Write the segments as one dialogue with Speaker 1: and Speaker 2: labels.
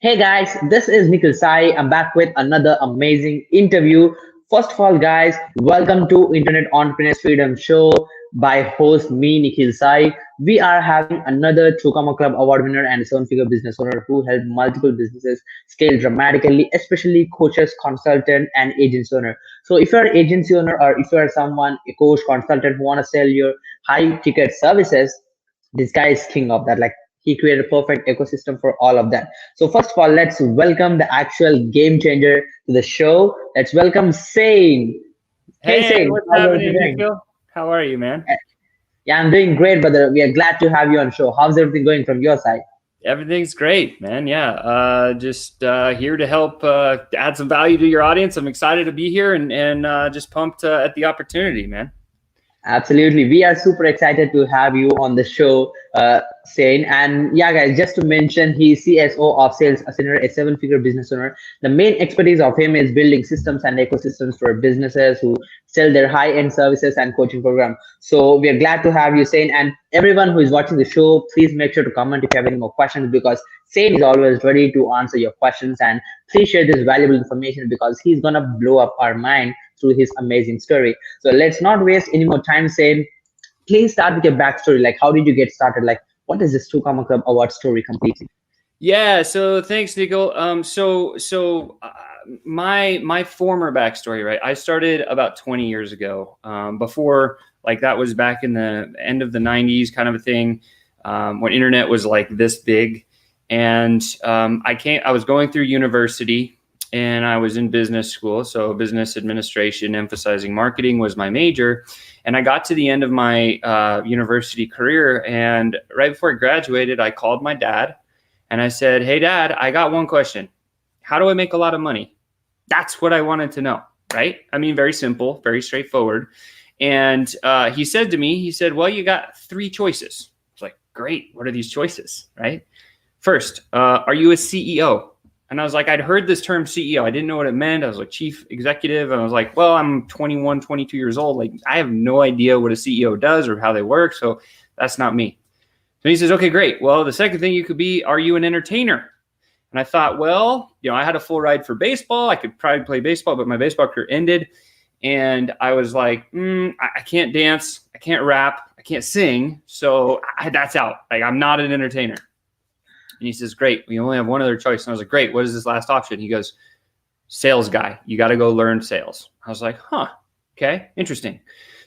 Speaker 1: Hey guys, this is Nikhil Sai. I'm back with another amazing interview. First of all, guys, welcome to Internet Entrepreneurs Freedom Show by host me, Nikhil Sai. We are having another Chukama Club Award winner and seven-figure business owner who helped multiple businesses scale dramatically, especially coaches, consultant, and agency owner. So if you're an agency owner or if you're someone, a coach, consultant who want to sell your high-ticket services, this guy is king of that. Like he created a perfect ecosystem for all of that. So first of all, let's welcome the actual game changer to the show. Let's welcome Sane. Hey
Speaker 2: Hey,
Speaker 1: Sane,
Speaker 2: what's
Speaker 1: how's
Speaker 2: happening,
Speaker 1: everything going?
Speaker 2: Nikhil? How are you, man?
Speaker 1: Yeah, I'm doing great, brother. We are glad to have you on show. How's everything going from your side?
Speaker 2: Everything's great, man. Yeah, just here to help add some value to your audience. I'm excited to be here and just pumped at the opportunity, man.
Speaker 1: Absolutely. We are super excited to have you on the show, Sane. And yeah, guys, just to mention, he's CSO of Sales Ascender, a seven-figure business owner. The main expertise of him is building systems and ecosystems for businesses who sell their high-end services and coaching program. So we are glad to have you, Sane. And everyone who is watching the show, please make sure to comment if you have any more questions because Sane is always ready to answer your questions. And please share this valuable information because he's going to blow up our mind through his amazing story. So let's not waste any more time saying, please start with your backstory. Like, how did you get started? Like, what is this Two Comma Club award story completely?
Speaker 2: Yeah. So thanks, Nikhil. My former backstory, right? I started about 20 years ago. Before, like that was back in the end of the 90s, kind of a thing, when internet was like this big, and I was going through university. And I was in business school, so business administration, emphasizing marketing was my major. And I got to the end of my university career, and right before I graduated, I called my dad, and I said, "Hey, Dad, I got one question. How do I make a lot of money?" That's what I wanted to know, right? I mean, very simple, very straightforward. And he said to me, "Well, you got three choices." I was like, "Great, what are these choices?" Right? First, are you a CEO? And I was like, I'd heard this term CEO. I didn't know what it meant. I was like chief executive. And I was like, well, I'm 21, 22 years old. Like, I have no idea what a CEO does or how they work. So that's not me. So he says, okay, great. Well, the second thing you could be, are you an entertainer? And I thought, well, I had a full ride for baseball. I could probably play baseball, but my baseball career ended. And I was like, I can't dance. I can't rap. I can't sing. So that's out. Like, I'm not an entertainer. And he says, great, we only have one other choice. And I was like, great, what is this last option? He goes, sales guy, you got to go learn sales. I was like, okay, interesting.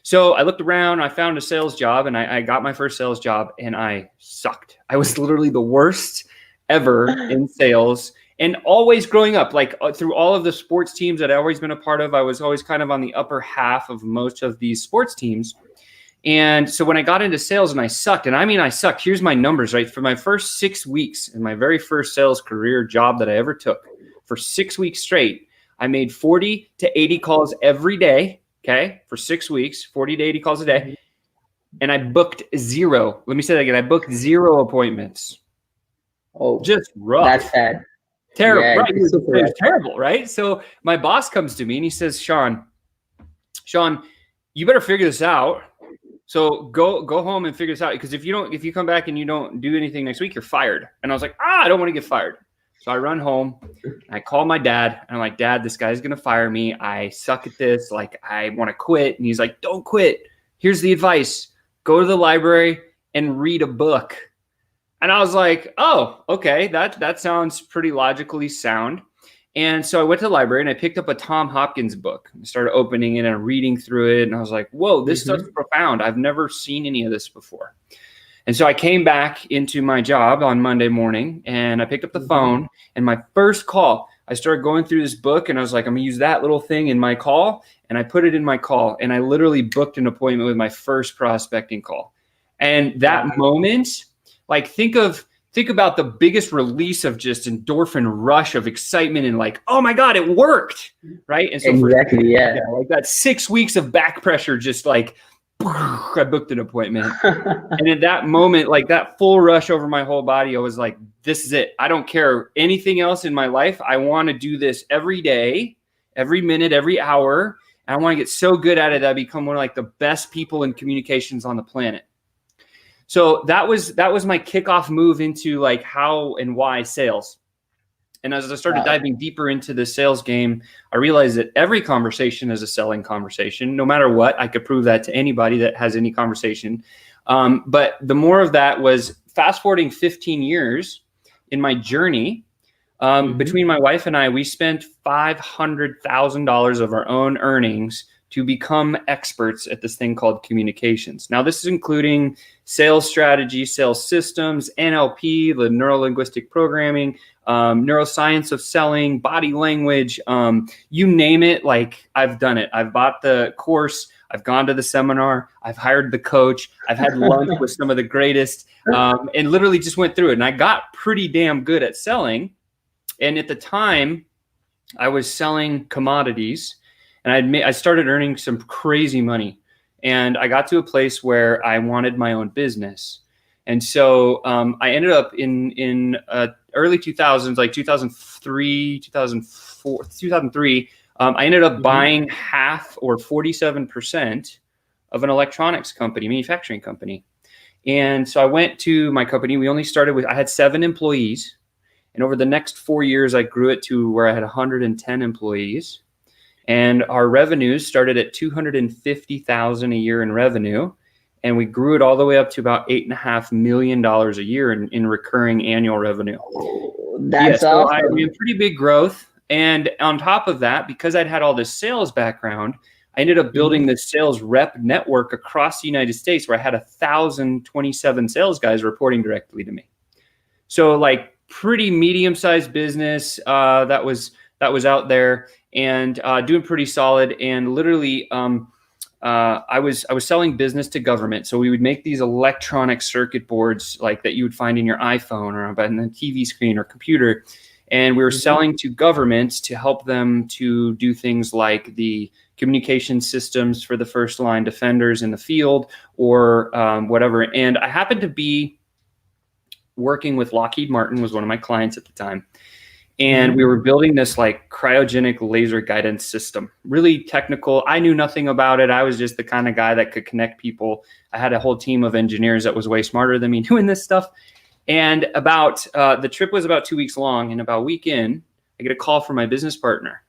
Speaker 2: So I looked around, I found a sales job, and I got my first sales job, and I sucked. I was literally the worst ever in sales. And always growing up, like through all of the sports teams that I've always been a part of, I was always kind of on the upper half of most of these sports teams. And so when I got into sales and I sucked, and I mean, I sucked, here's my numbers, right? For my first 6 weeks in my very first sales career job that I ever took, for 6 weeks straight, I made 40 to 80 calls every day. Okay. For 6 weeks, 40 to 80 calls a day. And I booked zero. Let me say that again. I booked zero appointments.
Speaker 1: Oh,
Speaker 2: just rough.
Speaker 1: That's sad.
Speaker 2: Terrible.
Speaker 1: Yeah,
Speaker 2: right. It was terrible. Right. So my boss comes to me and he says, Sean, you better figure this out. So go home and figure this out, because if you come back and you don't do anything next week, you're fired. And I was like, I don't want to get fired. So I run home, I call my dad, and I'm like, Dad, this guy's going to fire me. I suck at this. Like, I want to quit. And he's like, don't quit. Here's the advice. Go to the library and read a book. And I was like, oh, okay. That sounds pretty logically sound. And so I went to the library and I picked up a Tom Hopkins book and started opening it and reading through it. And I was like, whoa, this stuff's profound. I've never seen any of this before. And so I came back into my job on Monday morning and I picked up the phone, and my first call, I started going through this book and I was like, I'm gonna use that little thing in my call. And I put it in my call and I literally booked an appointment with my first prospecting call. And that moment, like think about the biggest release of just endorphin rush of excitement and like, oh my God, it worked. Right. And so
Speaker 1: exactly,
Speaker 2: like that 6 weeks of back pressure, just like I booked an appointment. And in that moment, like that full rush over my whole body, I was like, this is it. I don't care anything else in my life. I want to do this every day, every minute, every hour. And I want to get so good at it that I become one of like the best people in communications on the planet. So that was my kickoff move into like how and why sales. And as I started diving deeper into the sales game, I realized that every conversation is a selling conversation. No matter what, I could prove that to anybody that has any conversation. But the more of that was fast forwarding 15 years in my journey. Between my wife and I, we spent $500,000 of our own earnings to become experts at this thing called communications. Now, this is including sales strategy, sales systems, NLP, the neuro-linguistic programming, neuroscience of selling, body language, you name it. Like, I've done it. I've bought the course. I've gone to the seminar. I've hired the coach. I've had lunch with some of the greatest, and literally just went through it. And I got pretty damn good at selling. And at the time, I was selling commodities, and I started earning some crazy money. And I got to a place where I wanted my own business. And so I ended up in early 2000s, like 2003, 2004, 2003. I ended up buying half or 47% of an electronics company, manufacturing company. And so I went to my company. We only started with, I had 7 employees. And over the next 4 years, I grew it to where I had 110 employees. And our revenues started at $250,000 a year in revenue. And we grew it all the way up to about $8.5 million a year in recurring annual revenue.
Speaker 1: That's
Speaker 2: so
Speaker 1: awesome.
Speaker 2: I mean, pretty big growth. And on top of that, because I'd had all this sales background, I ended up building this sales rep network across the United States where I had 1,027 sales guys reporting directly to me. So like pretty medium-sized business that was out there and doing pretty solid. And literally, I was selling business to government. So we would make these electronic circuit boards like that you would find in your iPhone or on the TV screen or computer. And we were selling to governments to help them to do things like the communication systems for the first line defenders in the field or whatever. And I happened to be working with Lockheed Martin, was one of my clients at the time. And we were building this like cryogenic laser guidance system, really technical. I knew nothing about it. I was just the kind of guy that could connect people. I had a whole team of engineers that was way smarter than me doing this stuff. And the trip was about 2 weeks long. And about a week in, I get a call from my business partner.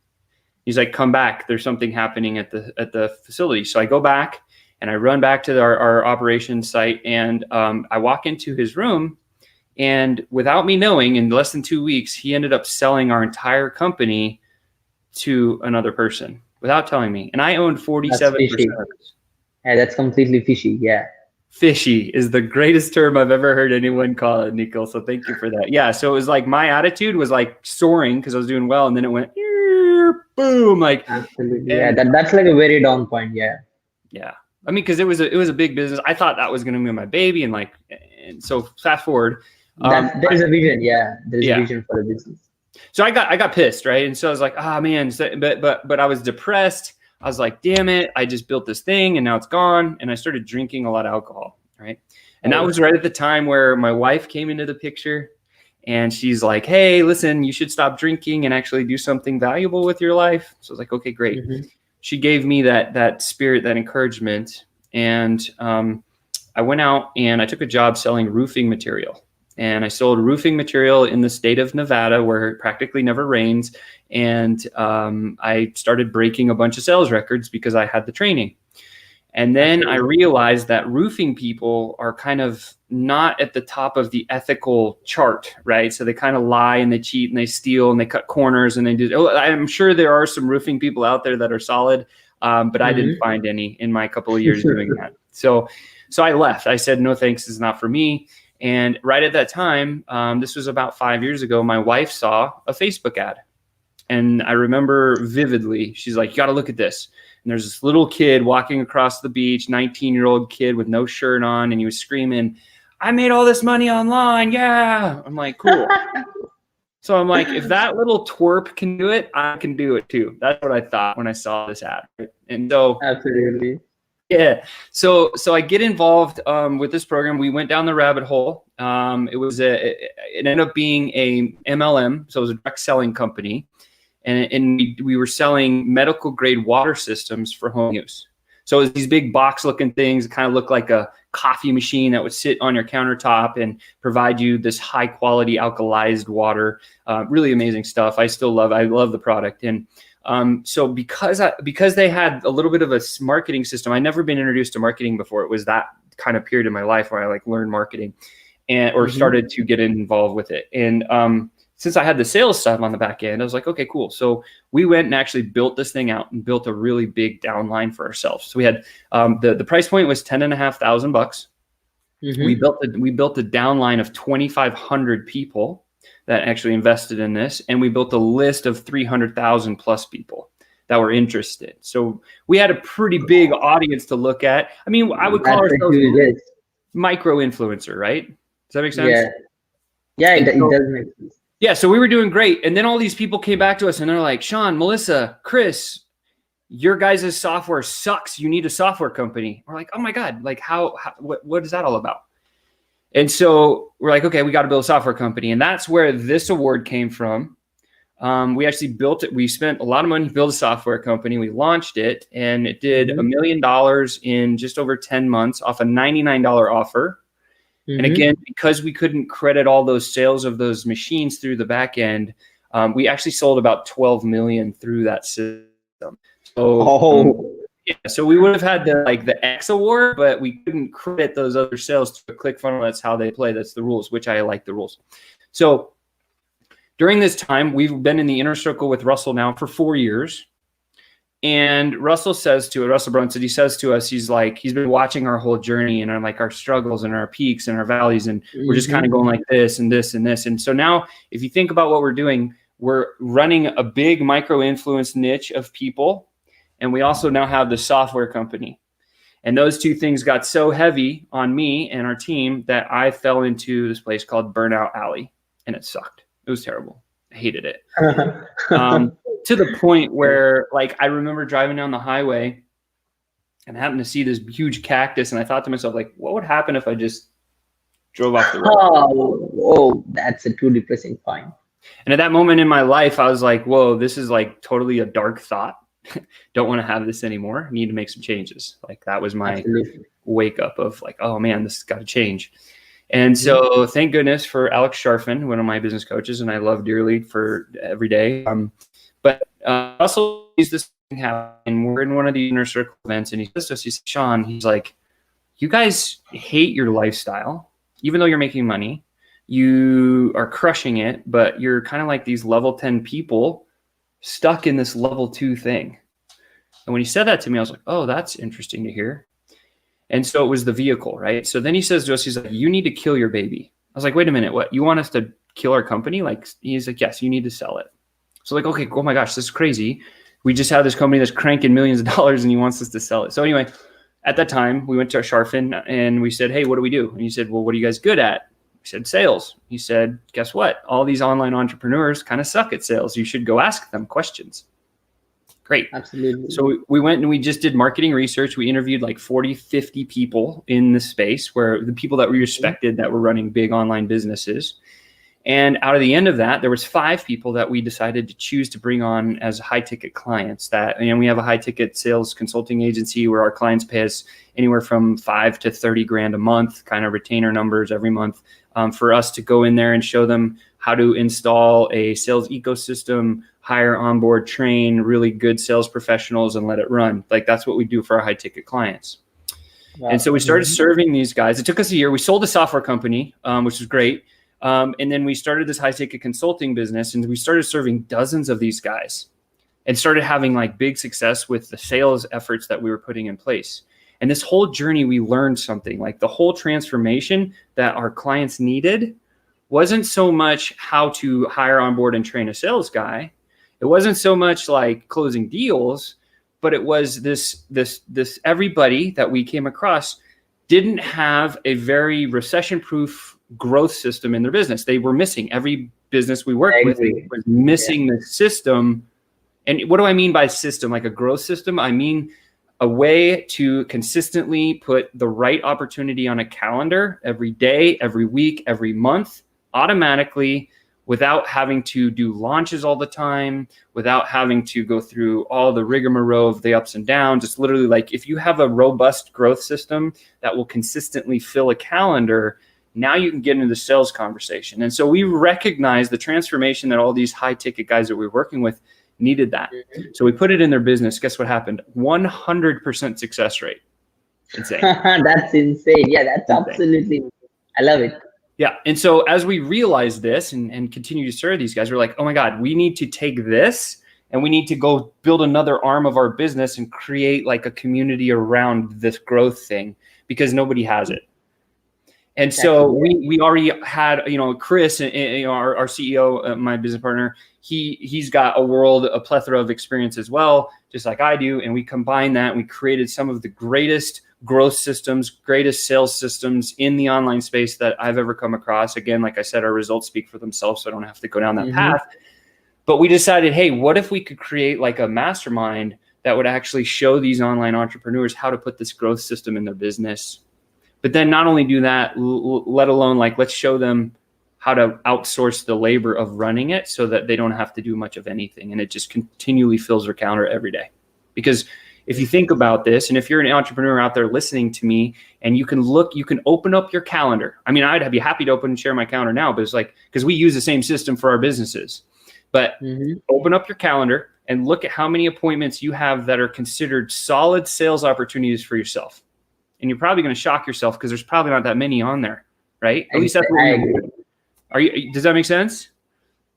Speaker 2: He's like, come back. There's something happening at the facility. So I go back and I run back to our operations site. And I walk into his room. And without me knowing, in less than 2 weeks, he ended up selling our entire company to another person without telling me. And I owned 47%.
Speaker 1: Yeah, that's completely fishy. Yeah.
Speaker 2: Fishy is the greatest term I've ever heard anyone call it, Nikhil. So thank you for that. Yeah. So it was like my attitude was like soaring because I was doing well. And then it went boom. Like,
Speaker 1: absolutely. Yeah. That's like a very down point. Yeah.
Speaker 2: Yeah. I mean, because it was a big business. I thought that was going to be my baby. And so fast forward.
Speaker 1: There's a vision. Yeah. There's a vision for the business.
Speaker 2: So I got pissed. Right. And so I was like, man, but I was depressed. I was like, damn it, I just built this thing and now it's gone. And I started drinking a lot of alcohol, right? And that was right at the time where my wife came into the picture and she's like, hey, listen, you should stop drinking and actually do something valuable with your life. So I was like, okay, great. She gave me that spirit, that encouragement. And I went out and I took a job selling roofing material. And I sold roofing material in the state of Nevada where it practically never rains. And I started breaking a bunch of sales records because I had the training. And then I realized that roofing people are kind of not at the top of the ethical chart, right? So they kind of lie and they cheat and they steal and they cut corners and they do. Oh, I'm sure there are some roofing people out there that are solid, but I didn't find any in my couple of years doing that. So I left. I said, no, thanks. It's not for me. And right at that time, this was about 5 years ago, my wife saw a Facebook ad. And I remember vividly, she's like, you got to look at this. And there's this little kid walking across the beach, 19-year-old kid with no shirt on. And he was screaming, I made all this money online. Yeah. I'm like, cool. So I'm like, if that little twerp can do it, I can do it too. That's what I thought when I saw this ad. And so absolutely. Yeah. So I get involved with this program. We went down the rabbit hole. It ended up being a MLM. So it was a direct selling company. And we were selling medical grade water systems for home use. So it was these big box looking things that kind of look like a coffee machine that would sit on your countertop and provide you this high quality alkalized water. Really amazing stuff. I love the product. And so because they had a little bit of a marketing system, I'd never been introduced to marketing before. It was that kind of period in my life where I like learned marketing or started to get involved with it. And since I had the sales stuff on the back end, I was like, okay, cool. So we went and actually built this thing out and built a really big downline for ourselves. So we had the price point was $10,500. We built a downline of 2,500 people that actually invested in this, and we built a list of 300,000 plus people that were interested. So we had a pretty big audience to look at. I mean, I would call ourselves micro influencer, right? Does that make sense?
Speaker 1: Yeah, it does make sense.
Speaker 2: Yeah, so we were doing great. And then all these people came back to us and they're like, Sean, Melissa, Chris, your guys' software sucks. You need a software company. We're like, oh my God, like what is that all about? And so we're like, okay, we got to build a software company. And that's where this award came from. We actually built it. We spent a lot of money to build a software company. We launched it and it did $1 million in just over 10 months off a $99 offer. And again, because we couldn't credit all those sales of those machines through the back end, we actually sold about 12 million through that system. So, so we would have had the X award, but we couldn't credit those other sales to a ClickFunnels. That's how they play. That's the rules, which I like the rules. So during this time, we've been in the inner circle with Russell now for 4 years. And Russell Brunson, he says to us, he's been watching our whole journey and our struggles and our peaks and our valleys. And we're just kind of going like this and this and this. And so now if you think about what we're doing, we're running a big micro influence niche of people. And we also now have the software company. And those two things got so heavy on me and our team that I fell into this place called Burnout Alley. And it sucked. It was terrible. I hated it. To the point where I remember driving down the highway and happened to see this huge cactus. And I thought to myself, what would happen if I just drove off the road?
Speaker 1: Oh, that's a too depressing point.
Speaker 2: And at that moment in my life, I was like, whoa, this is totally a dark thought. Don't want to have this anymore. Need to make some changes. That was my wake up of oh man, this has got to change. And so thank goodness for Alex Sharfin, one of my business coaches, and I love dearly for every day. But Russell sees this thing happen, and we're in one of the inner circle events, and he says to us, he says, Sean, he's like, you guys hate your lifestyle, even though you're making money. You are crushing it, but you're kind of like these level 10 people stuck in this level 2 thing. And when he said that to me, I was like, oh, that's interesting to hear. And so it was the vehicle, right? So then he says to us, he's like, you need to kill your baby. I was like, wait a minute, what? You want us to kill our company? He's like, yes, you need to sell it. So okay, oh my gosh, this is crazy. We just have this company that's cranking millions of dollars and he wants us to sell it. So anyway, at that time, we went to Sharfin and we said, hey, what do we do? And he said, well, what are you guys good at? We said, sales. He said, guess what? All these online entrepreneurs kind of suck at sales. You should go ask them questions. Great.
Speaker 1: Absolutely.
Speaker 2: So we went and we just did marketing research. We interviewed 40, 50 people in the space where the people that we respected that were running big online businesses. And out of the end of that, there was 5 people that we decided to choose to bring on as high ticket clients. We have a high ticket sales consulting agency where our clients pay us anywhere from $5 to $30,000 a month, kind of retainer numbers every month, for us to go in there and show them how to install a sales ecosystem, hire, onboard, train really good sales professionals and let it run. That's what we do for our high ticket clients. Wow. And so we started serving these guys. It took us a year. We sold a software company, which was great. And then we started this high ticket consulting business and we started serving dozens of these guys and started having big success with the sales efforts that we were putting in place. And this whole journey, we learned something. The whole transformation that our clients needed wasn't so much how to hire, onboard, and train a sales guy. It wasn't so much closing deals, but it was this everybody that we came across didn't have a very recession-proof growth system in their business. They were missing. Every business we worked with was missing the system. And what do I mean by system? A growth system? I mean a way to consistently put the right opportunity on a calendar every day, every week, every month, automatically, without having to do launches all the time, without having to go through all the rigmarole of the ups and downs. It's literally like if you have a robust growth system that will consistently fill a calendar, now you can get into the sales conversation. And so we recognize the transformation that all these high ticket guys that we're working with needed that. So we put it in their business. Guess what happened? 100% success rate. Insane.
Speaker 1: That's insane. Yeah, that's
Speaker 2: insane.
Speaker 1: Absolutely. I love it.
Speaker 2: Yeah. And so as we realize this and continue to serve these guys, we're like, oh my God, we need to take this and we need to go build another arm of our business and create like a community around this growth thing because nobody has it. And so we already had, Chris, our CEO, my business partner, he's got a plethora of experience as well, just like I do. And we combined that and we created some of the greatest growth systems, greatest sales systems in the online space that I've ever come across. Again, like I said, our results speak for themselves, so I don't have to go down that path. But we decided, hey, what if we could create like a mastermind that would actually show these online entrepreneurs how to put this growth system in their business? But then not only do that, let alone like, let's show them how to outsource the labor of running it so that they don't have to do much of anything. And it just continually fills their calendar every day. Because if you think about this, and if you're an entrepreneur out there listening to me and you can open up your calendar. I mean, I'd be happy to open and share my calendar now, but it's like, because we use the same system for our businesses. But open up your calendar and look at how many appointments you have that are considered solid sales opportunities for yourself. And you're probably going to shock yourself because there's probably not that many on there, right? At least that's what we do. Does that make sense?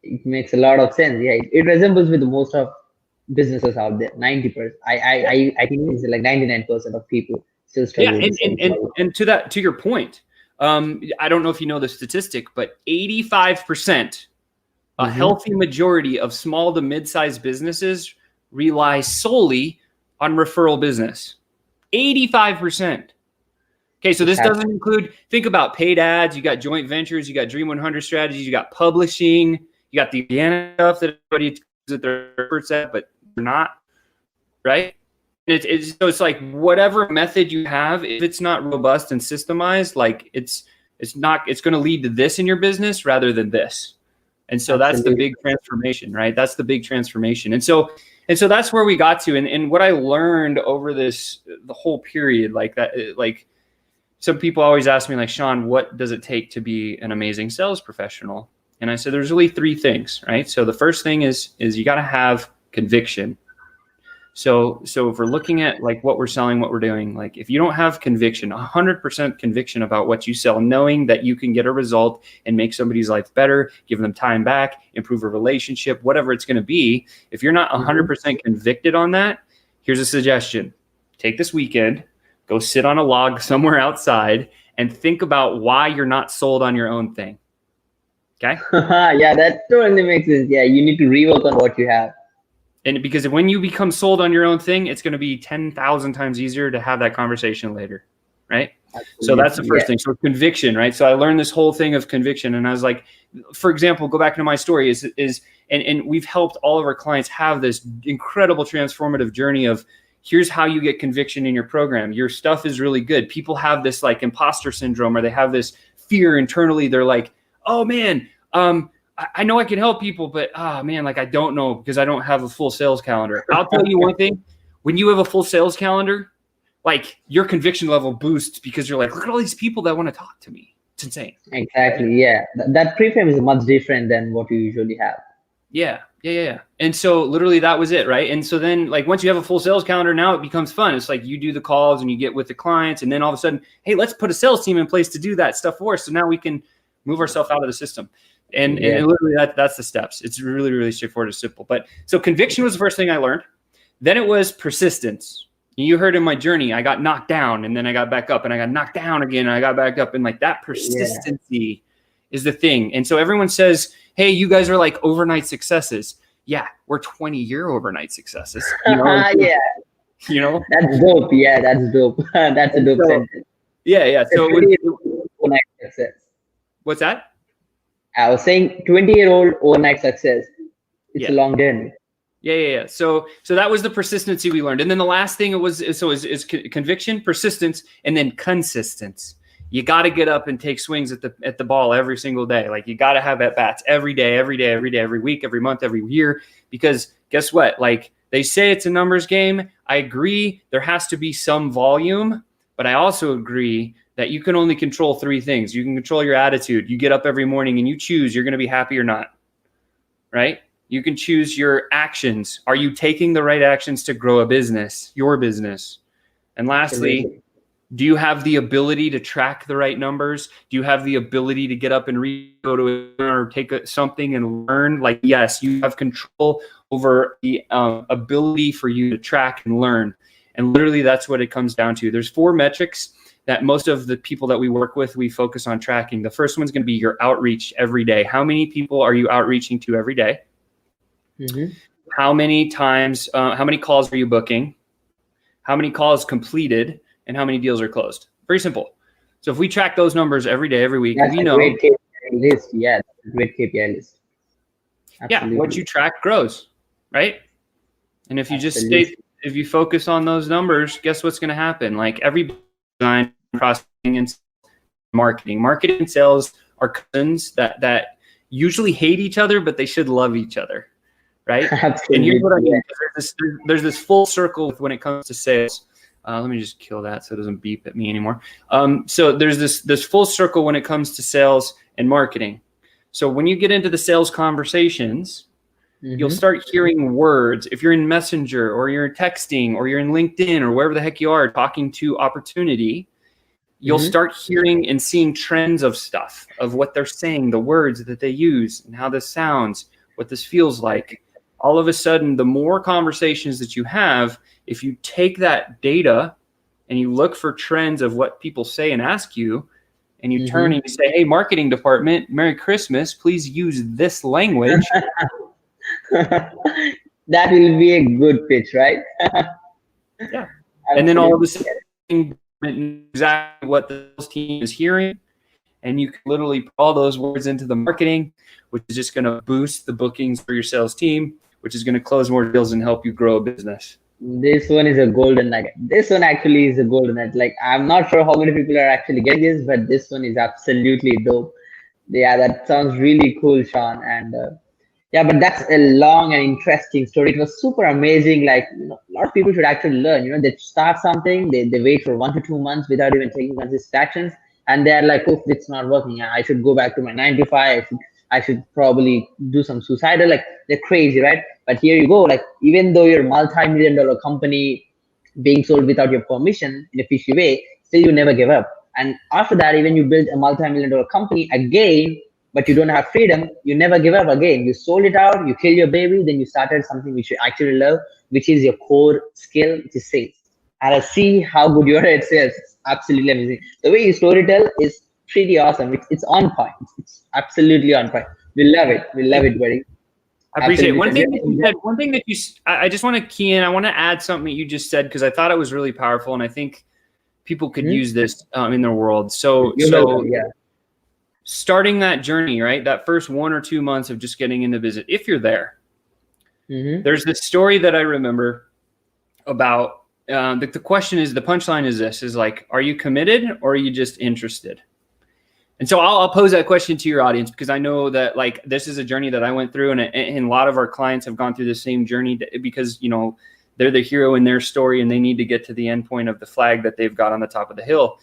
Speaker 1: It makes a lot of sense. Yeah, it resembles with most of businesses out there. 90%. I think it's like 99% of people still struggle.
Speaker 2: Yeah, and to your point, I don't know if you know the statistic, but 85%, a healthy majority of small to mid-sized businesses rely solely on referral business. 85%. Okay, so this doesn't include, think about paid ads, you got joint ventures, you got Dream 100 strategies, you got publishing, you got the organic stuff that everybody thinks that they're experts at, but they're not, right? So it's like whatever method you have, if it's not robust and systemized, like it's going to lead to this in your business rather than this. And so that's the big transformation, right? That's the big transformation. And so that's where we got to. And what I learned over the whole period, like that, like some people always ask me like, Sean, what does it take to be an amazing sales professional? And I said, there's really three things, right? So the first thing is you got to have conviction. So if we're looking at like what we're selling, what we're doing, like if you don't have conviction, 100% conviction about what you sell, knowing that you can get a result and make somebody's life better, give them time back, improve a relationship, whatever it's going to be. If you're not 100% convicted on that, here's a suggestion. Take this weekend, go sit on a log somewhere outside and think about why you're not sold on your own thing. Okay?
Speaker 1: Yeah, that totally makes sense. Yeah, you need to rework on what you have.
Speaker 2: And because when you become sold on your own thing, it's going to be 10,000 times easier to have that conversation later, right? Absolutely. So that's the first thing. So conviction, right? So I learned this whole thing of conviction, and I was like, for example, go back into my story and we've helped all of our clients have this incredible transformative journey of here's how you get conviction in your program. Your stuff is really good. People have this like imposter syndrome, or they have this fear internally. They're like, oh man, I know I can help people, but man, like I don't know because I don't have a full sales calendar. I'll tell you one thing. When you have a full sales calendar, like your conviction level boosts because you're like, look at all these people that want to talk to me. It's insane.
Speaker 1: Exactly. Yeah. That pre-frame is much different than what you usually have.
Speaker 2: Yeah. And so literally that was it, right? And so then like once you have a full sales calendar, now it becomes fun. It's like you do the calls and you get with the clients, and then all of a sudden, hey, let's put a sales team in place to do that stuff for us. So now we can move ourselves out of the system. And literally that's the steps. It's really, really straightforward and simple. But so conviction was the first thing I learned. Then it was persistence. You heard in my journey, I got knocked down and then I got back up, and I got knocked down again and I got back up. And like that persistency is the thing. And so everyone says, hey, you guys are like overnight successes. Yeah, we're 20-year overnight successes. You know?
Speaker 1: Yeah.
Speaker 2: You know?
Speaker 1: That's dope. Yeah, that's dope. That's a dope sentence.
Speaker 2: Yeah. So
Speaker 1: overnight success.
Speaker 2: What's that?
Speaker 1: I was saying 20-year-old overnight success. It's a long journey.
Speaker 2: Yeah. So that was the persistency we learned. And then the last thing is conviction, persistence, and then consistence. you got to get up and take swings at the ball every single day. Like you got to have at bats every day, every week, every month, every year, because guess what? Like they say it's a numbers game. I agree. There has to be some volume, but I also agree that you can only control three things. You can control your attitude. You get up every morning and you choose you're going to be happy or not, right? You can choose your actions. Are you taking the right actions to grow a business, your business? And lastly, do you have the ability to track the right numbers? Do you have the ability to get up and go to or take something and learn? Like, yes, you have control over the ability for you to track and learn. And literally that's what it comes down to. There's 4 metrics that most of the people that we work with, we focus on tracking. The first one's going to be your outreach every day. How many people are you outreaching to every day? Mm-hmm. How many times, how many calls are you booking? How many calls completed? And how many deals are closed? Very simple. So if we track those numbers every day, every week, we know.
Speaker 1: Great KPI list. Yeah, great KPI list.
Speaker 2: Absolutely. Yeah, what you track grows, right? And if you just if you focus on those numbers, guess what's going to happen? Like every design, processing, and marketing and sales are cousins that usually hate each other, but they should love each other, right? Absolutely. And here's what I mean. There's this full circle when it comes to sales. Let me just kill that so it doesn't beep at me anymore. So there's this full circle when it comes to sales and marketing. So when you get into the sales conversations, you'll start hearing words. If you're in Messenger or you're texting or you're in LinkedIn or wherever the heck you are talking to opportunity, you'll start hearing and seeing trends of stuff, of what they're saying, the words that they use and how this sounds, what this feels like. All of a sudden, the more conversations that you have, if you take that data and you look for trends of what people say and ask you, and you turn and you say, hey, marketing department, Merry Christmas, please use this language.
Speaker 1: That will be a good pitch, right?
Speaker 2: Yeah. And then all of a sudden, exactly what the sales team is hearing, and you can literally put all those words into the marketing, which is just going to boost the bookings for your sales team, which is going to close more deals and help you grow a business.
Speaker 1: This one is a golden nugget. This one actually is a golden nugget. Like, I'm not sure how many people are actually getting this, but this one is absolutely dope. Yeah, that sounds really cool, Sean. And yeah, but that's a long and interesting story. It was super amazing. Like, a lot of people should actually learn. They start something, they wait for 1 to 2 months without even taking consistent actions, and they're like, oh, it's not working. I should go back to my 9 to 5. I should probably do some suicidal. Like, they're crazy, right? But here you go. Like, even though you're a multi-million-dollar company being sold without your permission in a fishy way, still you never give up. And after that, even you build a multi-million-dollar company again, but you don't have freedom, you never give up again. You sold it out, you kill your baby, then you started something which you actually love, which is your core skill, which is sales. And I see how good you are at sales. It's absolutely amazing. The way you storytell is pretty awesome. It's on point. It's absolutely on point. We love it. We love it, buddy.
Speaker 2: I appreciate it. One thing that you said, I just want to key in. I want to add something that you just said, because I thought it was really powerful, and I think people could use this in their world. So starting that journey, right? That first 1 or 2 months of just getting into business, if you're there, there's this story that I remember about. The question is, the punchline is this: is like, are you committed or are you just interested? And so I'll pose that question to your audience, because I know that like this is a journey that I went through, and a lot of our clients have gone through the same journey, because they're the hero in their story and they need to get to the end point of the flag that they've got on the top of the hill.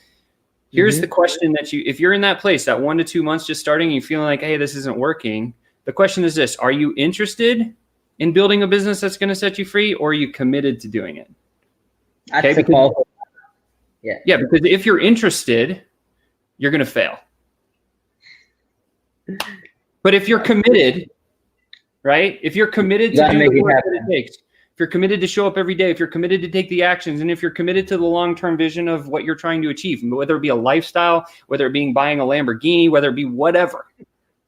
Speaker 2: Here's the question that if you're in that place, that 1 to 2 months just starting, and you feeling like, hey, this isn't working. The question is this: are you interested in building a business that's going to set you free, or are you committed to doing it?
Speaker 1: Okay,
Speaker 2: because if you're interested, you're going to fail. But if you're committed, right? If you're committed to do the work that it takes, if you're committed to show up every day, if you're committed to take the actions, and if you're committed to the long-term vision of what you're trying to achieve, whether it be a lifestyle, whether it be buying a Lamborghini, whether it be whatever,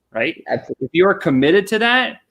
Speaker 2: right?
Speaker 1: Absolutely.
Speaker 2: If you're committed to that,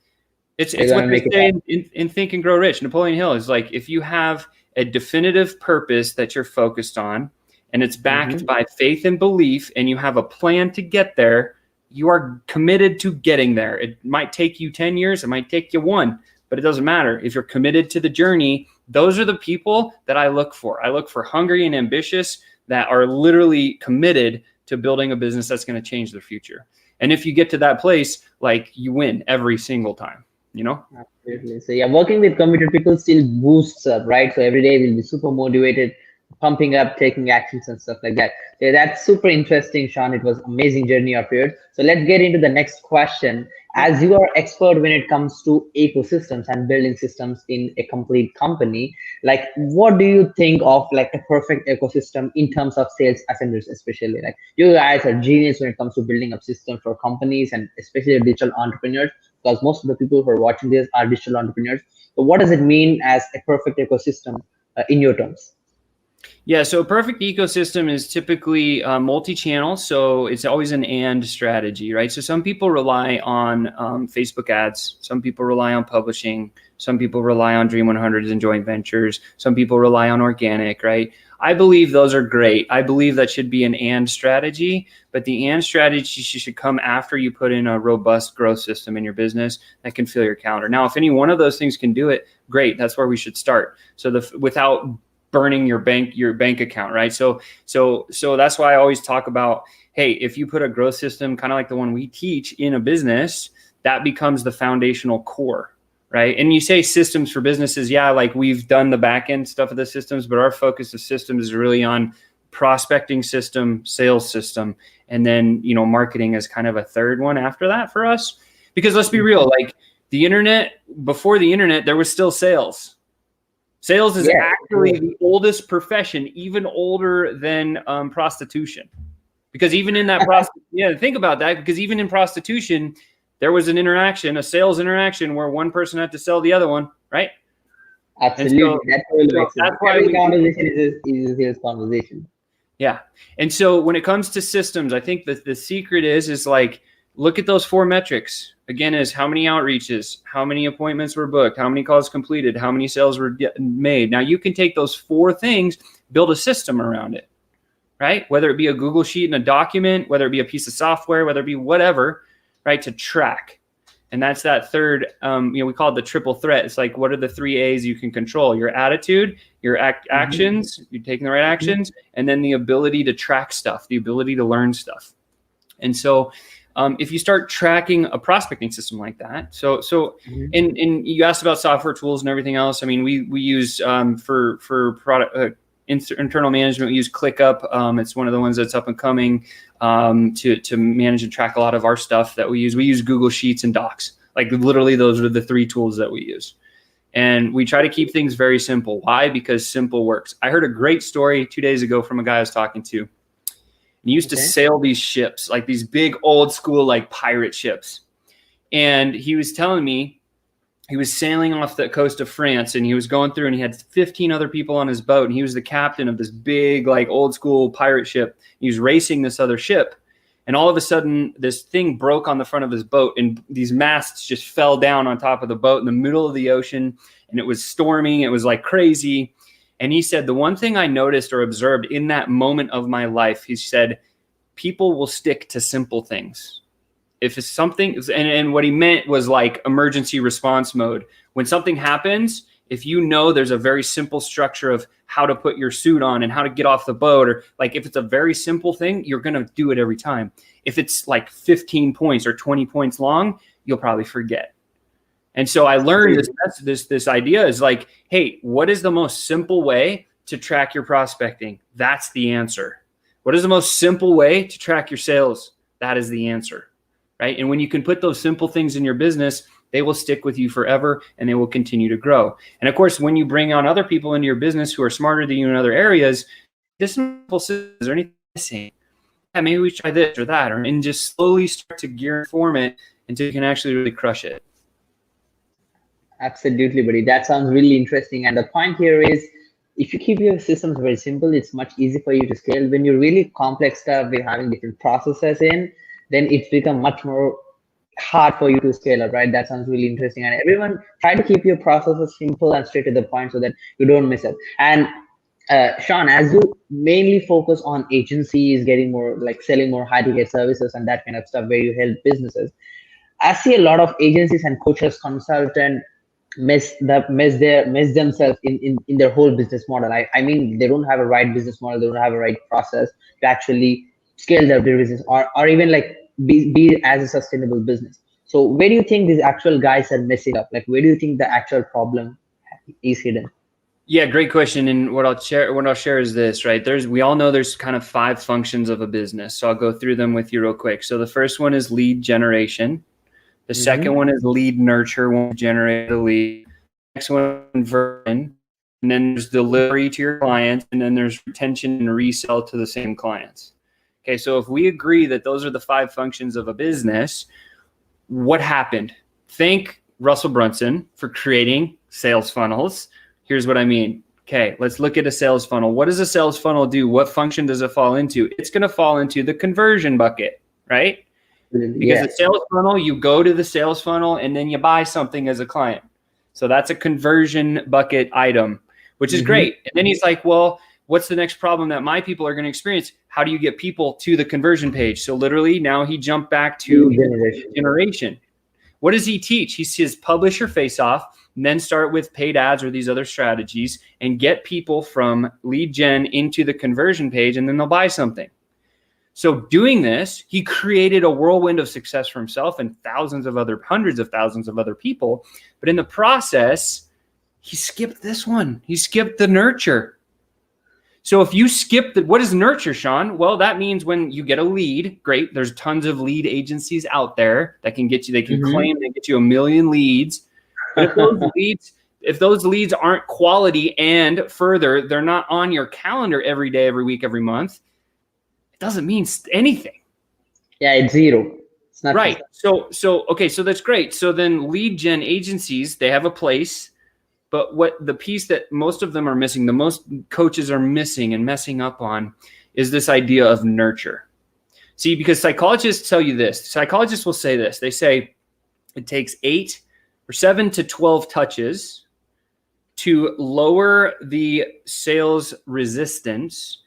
Speaker 2: it's what they say in Think and Grow Rich. Napoleon Hill is like, if you have a definitive purpose that you're focused on, and it's backed by faith and belief, and you have a plan to get there, you are committed to getting there. It might take you 10 years. It might take you 1, but it doesn't matter. If you're committed to the journey, those are the people that I look for. I look for hungry and ambitious that are literally committed to building a business that's going to change their future. And if you get to that place, like, you win every single time, you know?
Speaker 1: Absolutely. So yeah, working with committed people still boosts up, right? So every day we'll be super motivated, pumping up, taking actions and stuff like that. So that's super interesting, Sean. It was amazing journey of yours. So let's get into the next question. As you are expert when it comes to ecosystems and building systems in a complete company, like what do you think of like a perfect ecosystem in terms of sales ascenders, especially? Like you guys are genius when it comes to building up systems for companies and especially digital entrepreneurs, because most of the people who are watching this are digital entrepreneurs. So what does it mean as a perfect ecosystem in your terms?
Speaker 2: Yeah, so a perfect ecosystem is typically multi-channel. So it's always an and strategy, right? So some people rely on Facebook ads. Some people rely on publishing. Some people rely on Dream 100s and joint ventures. Some people rely on organic, right? I believe those are great. I believe that should be an and strategy, but the and strategy should come after you put in a robust growth system in your business that can fill your calendar. Now, if any one of those things can do it, great. That's where we should start. So without burning your bank account, right? So that's why I always talk about, hey, if you put a growth system, kind of like the one we teach in a business, that becomes the foundational core, right? And you say systems for businesses, yeah, like we've done the back end stuff of the systems, but our focus of systems is really on prospecting system, sales system, and then, you know, marketing is kind of a third one after that for us. Because let's be real, like the internet, before the internet, there was still sales. Sales is actually the oldest profession, even older than prostitution. Because even in that think about that, because even in prostitution, there was an interaction, a sales interaction where one person had to sell the other one, right?
Speaker 1: Absolutely. That's why every conversation is a sales conversation.
Speaker 2: Yeah. And so when it comes to systems, I think that the secret is like, look at those 4 metrics. Again, is how many outreaches, how many appointments were booked, how many calls completed, how many sales were made. Now you can take those 4 things, build a system around it, right? Whether it be a Google sheet and a document, whether it be a piece of software, whether it be whatever, right? To track. And that's that third, we call it the triple threat. It's like, what are the 3 A's you can control? Your attitude, your actions, you're taking the right actions, and then the ability to track stuff, the ability to learn stuff. And so if you start tracking a prospecting system like that, and you asked about software tools and everything else. I mean, we use for product internal management, we use ClickUp. It's one of the ones that's up and coming to manage and track a lot of our stuff that we use. We use Google Sheets and Docs. Like literally, those are the 3 tools that we use. And we try to keep things very simple. Why? Because simple works. I heard a great story 2 days ago from a guy I was talking to. He used to sail these ships, like these big old school, like pirate ships. And he was telling me he was sailing off the coast of France and he was going through and he had 15 other people on his boat. And he was the captain of this big, like old school pirate ship. He was racing this other ship. And all of a sudden, this thing broke on the front of his boat and these masts just fell down on top of the boat in the middle of the ocean. And it was storming. It was like crazy. And he said, the one thing I noticed or observed in that moment of my life, he said, people will stick to simple things. If it's something, and what he meant was like emergency response mode. When something happens, if you know there's a very simple structure of how to put your suit on and how to get off the boat, or like if it's a very simple thing, you're going to do it every time. If it's like 15 points or 20 points long, you'll probably forget. And so I learned this idea is like, hey, what is the most simple way to track your prospecting? That's the answer. What is the most simple way to track your sales? That is the answer, right? And when you can put those simple things in your business, they will stick with you forever and they will continue to grow. And of course, when you bring on other people into your business who are smarter than you in other areas, this simple system, is there anything missing? Yeah, maybe we try this or that, and just slowly start to gear and form it until you can actually really crush it.
Speaker 1: Absolutely, buddy. That sounds really interesting. And the point here is, if you keep your systems very simple, it's much easier for you to scale. When you really complex stuff with having different processes in, then it's become much more hard for you to scale up, right? That sounds really interesting. And everyone try to keep your processes simple and straight to the point so that you don't miss it. And Sean, as you mainly focus on agencies, getting more like selling more high ticket services and that kind of stuff where you help businesses, I see a lot of agencies and coaches, consultants miss themselves in their whole business model. I mean, they don't have a right business model, they don't have a right process to actually scale their business, or even like be as a sustainable business. So where do you think these actual guys are messing up? Like where do you think the actual problem is hidden?
Speaker 2: Yeah, great question. And what I'll share is this, right? We all know there's kind of 5 functions of a business. So I'll go through them with you real quick. So the first one is lead generation. The second one is lead nurture, when you generate a lead. Next one is conversion. And then there's delivery to your clients. And then there's retention and resell to the same clients. Okay, so if we agree that those are the 5 functions of a business, what happened? Thank Russell Brunson for creating sales funnels. Here's what I mean. Okay, let's look at a sales funnel. What does a sales funnel do? What function does it fall into? It's going to fall into the conversion bucket, right? Because a sales funnel, you go to the sales funnel and then you buy something as a client. So that's a conversion bucket item, which is great. And then he's like, well, what's the next problem that my people are going to experience? How do you get people to the conversion page? So literally now he jumped back to generation. What does he teach? He says, publish your face off, and then start with paid ads or these other strategies and get people from lead gen into the conversion page, and then they'll buy something. So doing this, he created a whirlwind of success for himself and hundreds of thousands of other people. But in the process, he skipped this one. He skipped the nurture. So if you skip what is nurture, Sean? Well, that means when you get a lead, great. There's tons of lead agencies out there that can get you, they can claim they get you 1 million leads. But if those leads aren't quality, and further, they're not on your calendar every day, every week, every month, it doesn't mean anything.
Speaker 1: Yeah, it's zero. It's not
Speaker 2: right. So that's great. So then lead gen agencies, they have a place. But what the piece that most of them are missing, the most coaches are missing and messing up on, is this idea of nurture. See, because psychologists tell you this. Psychologists will say this. They say it takes 7 to 12 touches to lower the sales resistance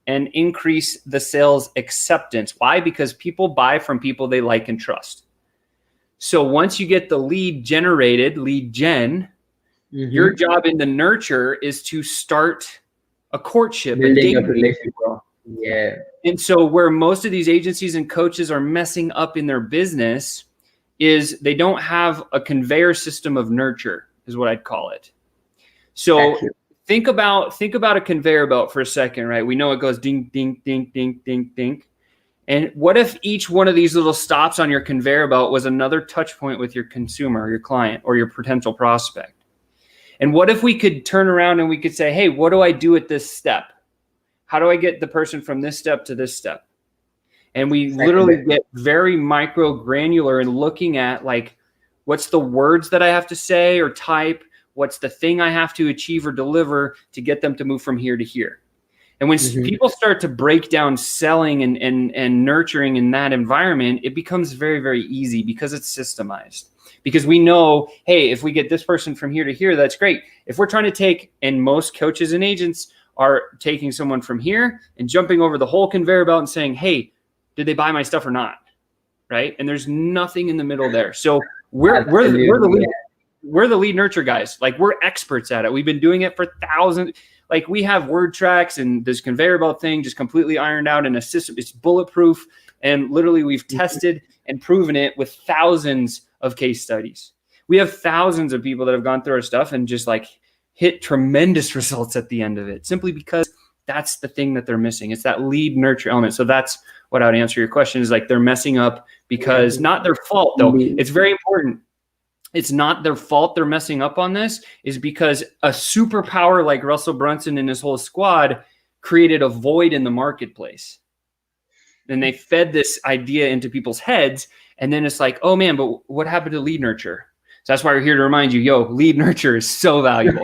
Speaker 2: and increase the sales acceptance. Why? Because people buy from people they like and trust. So once you get the lead generated, lead gen, your job in the nurture is to start a courtship,
Speaker 1: building a relationship. Yeah.
Speaker 2: And so where most of these agencies and coaches are messing up in their business is they don't have a conveyor system of nurture, is what I'd call it. So think about a conveyor belt for a second, right? We know it goes ding, ding, ding, ding, ding, ding. And what if each one of these little stops on your conveyor belt was another touch point with your consumer, your client, or your potential prospect? And what if we could turn around and we could say, hey, what do I do at this step? How do I get the person from this step to this step? And we literally get very micro granular in looking at like, what's the words that I have to say or type? What's the thing I have to achieve or deliver to get them to move from here to here? And when people start to break down selling and nurturing in that environment, it becomes very, very easy because it's systemized. Because we know, hey, if we get this person from here to here, that's great. If we're trying to take, and most coaches and agents are taking someone from here and jumping over the whole conveyor belt and saying, hey, did they buy my stuff or not? Right? And there's nothing in the middle there. So we're the lead nurture guys. Like we're experts at it. We've been doing it for thousands. Like we have word tracks and this conveyor belt thing just completely ironed out in a system. It's bulletproof. And literally we've tested and proven it with thousands of case studies. We have thousands of people that have gone through our stuff and just like hit tremendous results at the end of it, simply because that's the thing that they're missing. It's that lead nurture element. So that's what I would answer your question is like, they're messing up because not their fault though. It's very important. It's not their fault they're messing up on this, is because a superpower like Russell Brunson and his whole squad created a void in the marketplace. And they fed this idea into people's heads. And then it's like, oh man, but what happened to lead nurture? So that's why we're here to remind you, lead nurture is so valuable.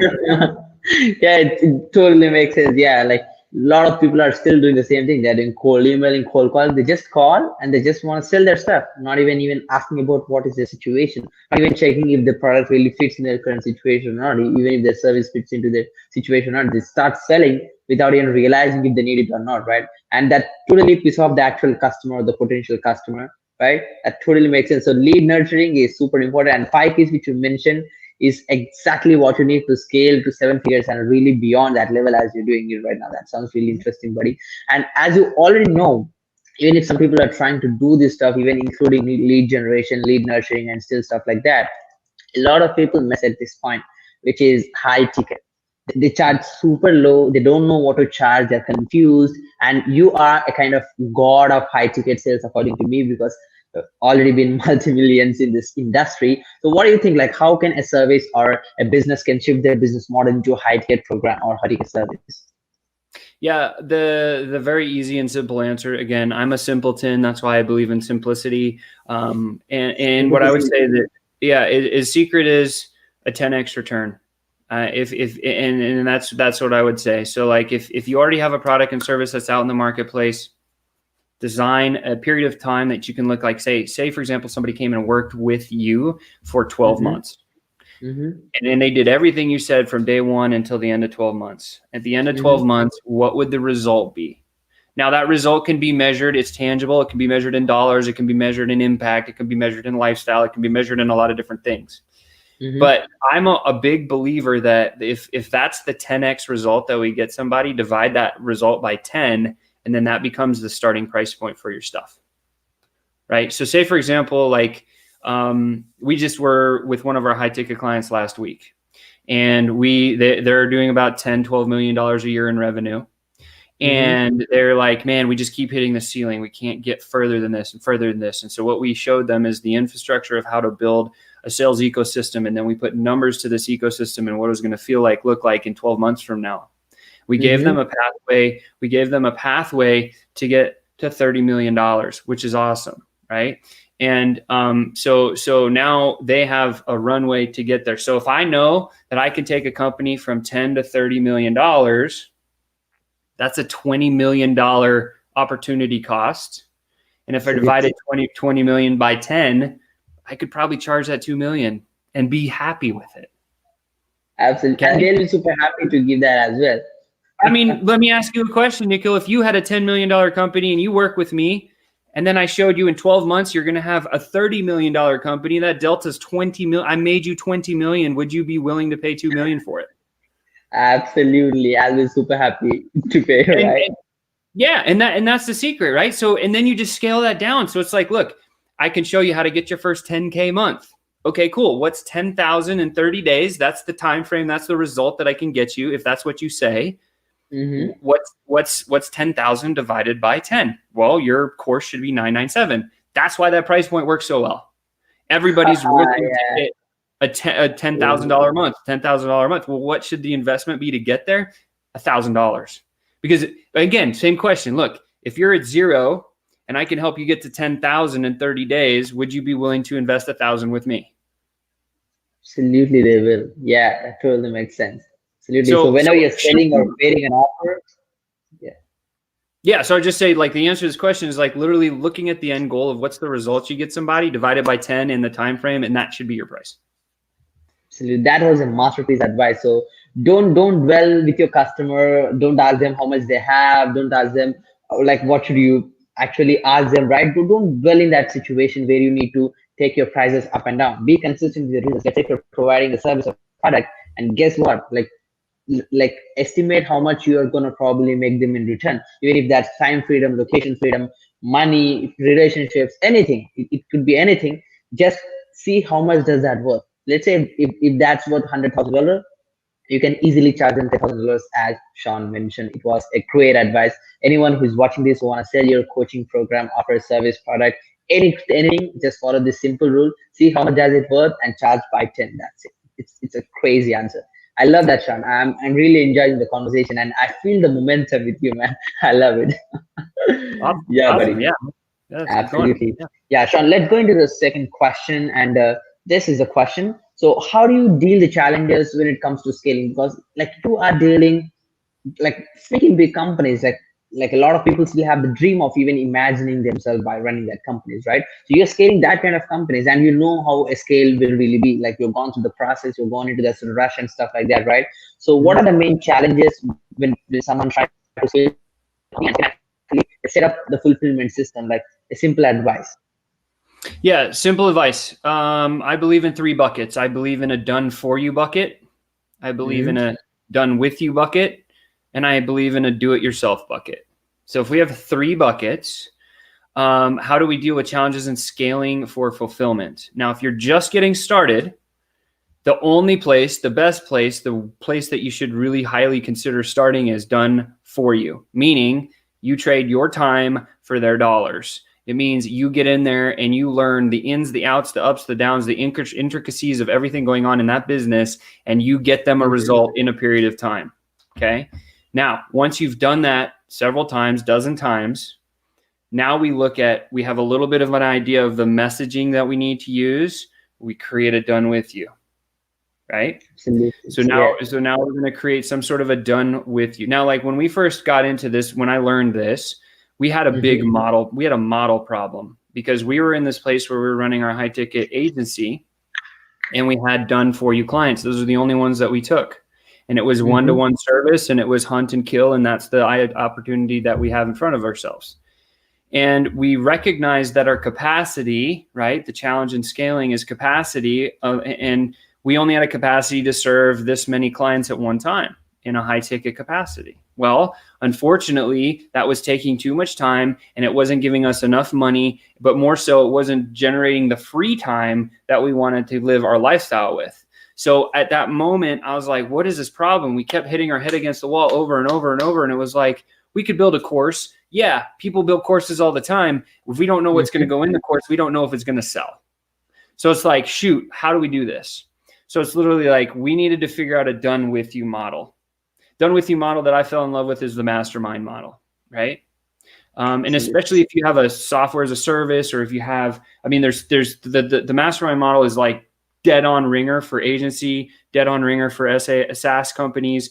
Speaker 1: Yeah, it totally makes sense. Yeah, like a lot of people are still doing the same thing. They're doing cold emailing, cold calls. They just call and they just want to sell their stuff, not even asking about what is their situation, not even checking if the product really fits in their current situation or not, even if their service fits into their situation or not. They start selling without even realizing if they need it or not, right? And that totally pisses off the actual customer or the potential customer, right? That totally makes sense. So lead nurturing is super important. And 5 Ps, which you mentioned, is exactly what you need to scale to 7 figures and really beyond that level as you're doing it right now. That sounds really interesting, buddy. And as you already know, even if some people are trying to do this stuff, even including lead generation, lead nurturing, and still stuff like that, a lot of people miss at this point, which is high ticket. They charge super low. They don't know what to charge. They're confused. And you are a kind of god of high ticket sales, according to me, because already been multi-millions in this industry. So what do you think? Like, how can a service or a business can shift their business model into a high ticket program or high ticket service?
Speaker 2: Yeah, the very easy and simple answer. Again, I'm a simpleton. That's why I believe in simplicity. And what I would say that is secret is a 10x return. And that's what I would say. So like if you already have a product and service that's out in the marketplace, design a period of time that you can look like, say for example, somebody came and worked with you for 12 months. And then they did everything you said from day one until the end of 12 months. At the end of 12 months, what would the result be? Now that result can be measured. It's tangible. It can be measured in dollars. It can be measured in impact. It can be measured in lifestyle. It can be measured in a lot of different things. But I'm a big believer that if that's the 10x result that we get somebody, divide that result by 10, and then that becomes the starting price point for your stuff. Right. So say, for example, like, we just were with one of our high ticket clients last week, and they're doing about $10-12 million a year in revenue. And they're like, man, we just keep hitting the ceiling. We can't get further than this and further than this. And so what we showed them is the infrastructure of how to build a sales ecosystem. And then we put numbers to this ecosystem and what it was going to look like in 12 months from now. We gave them a pathway. We gave them a pathway to get to $30 million, which is awesome. Right. And so now they have a runway to get there. So if I know that I can take a company from 10 to $30 million, that's a $20 million opportunity cost. And if I divided 20 million by 10, I could probably charge that 2 million and be happy with it.
Speaker 1: Absolutely. And they'll be super happy to give that as well.
Speaker 2: I mean, let me ask you a question, Nikhil. If you had a $10 million company and you work with me, and then I showed you in 12 months, you're going to have a $30 million company. That delta's 20 million. I made you 20 million. Would you be willing to pay 2 million for it?
Speaker 1: Absolutely. I'll be super happy to pay, right?
Speaker 2: And that's the secret, right? So, and then you just scale that down. So it's like, look, I can show you how to get your first 10K month. Okay, cool. What's 10,000 in 30 days? That's the time frame. That's the result that I can get you if that's what you say. What's 10,000 divided by 10? Well, your course should be 997. That's why that price point works so well. Everybody's looking to get a $10,000 month, $10,000 month. Well, what should the investment be to get there? $1,000. Because again, same question. Look, if you're at zero and I can help you get to 10,000 in 30 days, would you be willing to invest 1,000 with me?
Speaker 1: Absolutely, they will. Yeah, that totally makes sense. Absolutely. So whenever you're selling or creating an offer,
Speaker 2: so I just say, like, the answer to this question is like literally looking at the end goal of what's the results you get somebody, divided by 10 in the time frame, and that should be your price.
Speaker 1: Absolutely. That was a masterpiece advice. So don't dwell with your customer. Don't ask them how much they have. Don't ask them like what should you actually ask them, right? Don't dwell in that situation where you need to take your prices up and down. Be consistent with your results. Let's say if you're providing a service or product, and guess what? Like estimate how much you are going to probably make them in return, even if that's time freedom, location freedom, money, relationships, anything. It could be anything. Just see how much does that worth. Let's say if that's worth $100,000, you can easily charge them $10,000. As Sean mentioned, it was a great advice. Anyone who's watching this who want to sell your coaching program, offer a service, product, anything, just follow this simple rule. See how much does it worth and charge by 10. That's it. It's a crazy answer. I love that, Sean. I'm really enjoying the conversation, and I feel the momentum with you, man. I love it. Buddy.
Speaker 2: Yeah,
Speaker 1: absolutely. Yeah, Sean. Let's go into the second question, and this is the question. So, how do you deal the challenges when it comes to scaling? Because like you are dealing, like freaking big companies, like a lot of people still have the dream of even imagining themselves by running that companies, right? So you're scaling that kind of companies, and you know how a scale will really be. Like you've gone through the process, you've gone into that sort of rush and stuff like that, right? So what are the main challenges when someone tries to scale and actually set up the fulfillment system? Like a simple advice.
Speaker 2: Yeah, simple advice. I believe in 3 buckets. I believe in a done for you bucket. I believe in a done with you bucket. And I believe in a do-it-yourself bucket. So if we have 3 buckets, How do we deal with challenges in scaling for fulfillment? Now, if you're just getting started, the only place, the best place, the place that you should really highly consider starting is done for you, meaning you trade your time for their dollars. It means you get in there and you learn the ins, the outs, the ups, the downs, the intricacies of everything going on in that business, and you get them a result in a period of time. Okay. Now, once you've done that several times, dozen times, now we have a little bit of an idea of the messaging that we need to use. We create a done with you, right? So now we're going to create some sort of a done with you. Now, like when we first got into this, when I learned this, we had a big model. We had a model problem because we were in this place where we were running our high ticket agency and we had done for you clients. Those are the only ones that we took. And it was one-to-one service and it was hunt and kill. And that's the opportunity that we have in front of ourselves. And we recognize that our capacity, right? The challenge in scaling is capacity. And we only had a capacity to serve this many clients at one time in a high ticket capacity. Well, unfortunately, that was taking too much time and it wasn't giving us enough money, but more so it wasn't generating the free time that we wanted to live our lifestyle with. So at that moment, I was like, what is this problem? We kept hitting our head against the wall over and over and over. And it was like, we could build a course. Yeah, people build courses all the time. If we don't know what's going to go in the course, we don't know if it's going to sell. So it's like, shoot, how do we do this? So it's literally like, we needed to figure out a done with you model. Done with you model that I fell in love with is the mastermind model, right? And especially if you have a software as a service, or if you have, I mean, there's the mastermind model is like dead on ringer for agency, dead on ringer for SaaS companies,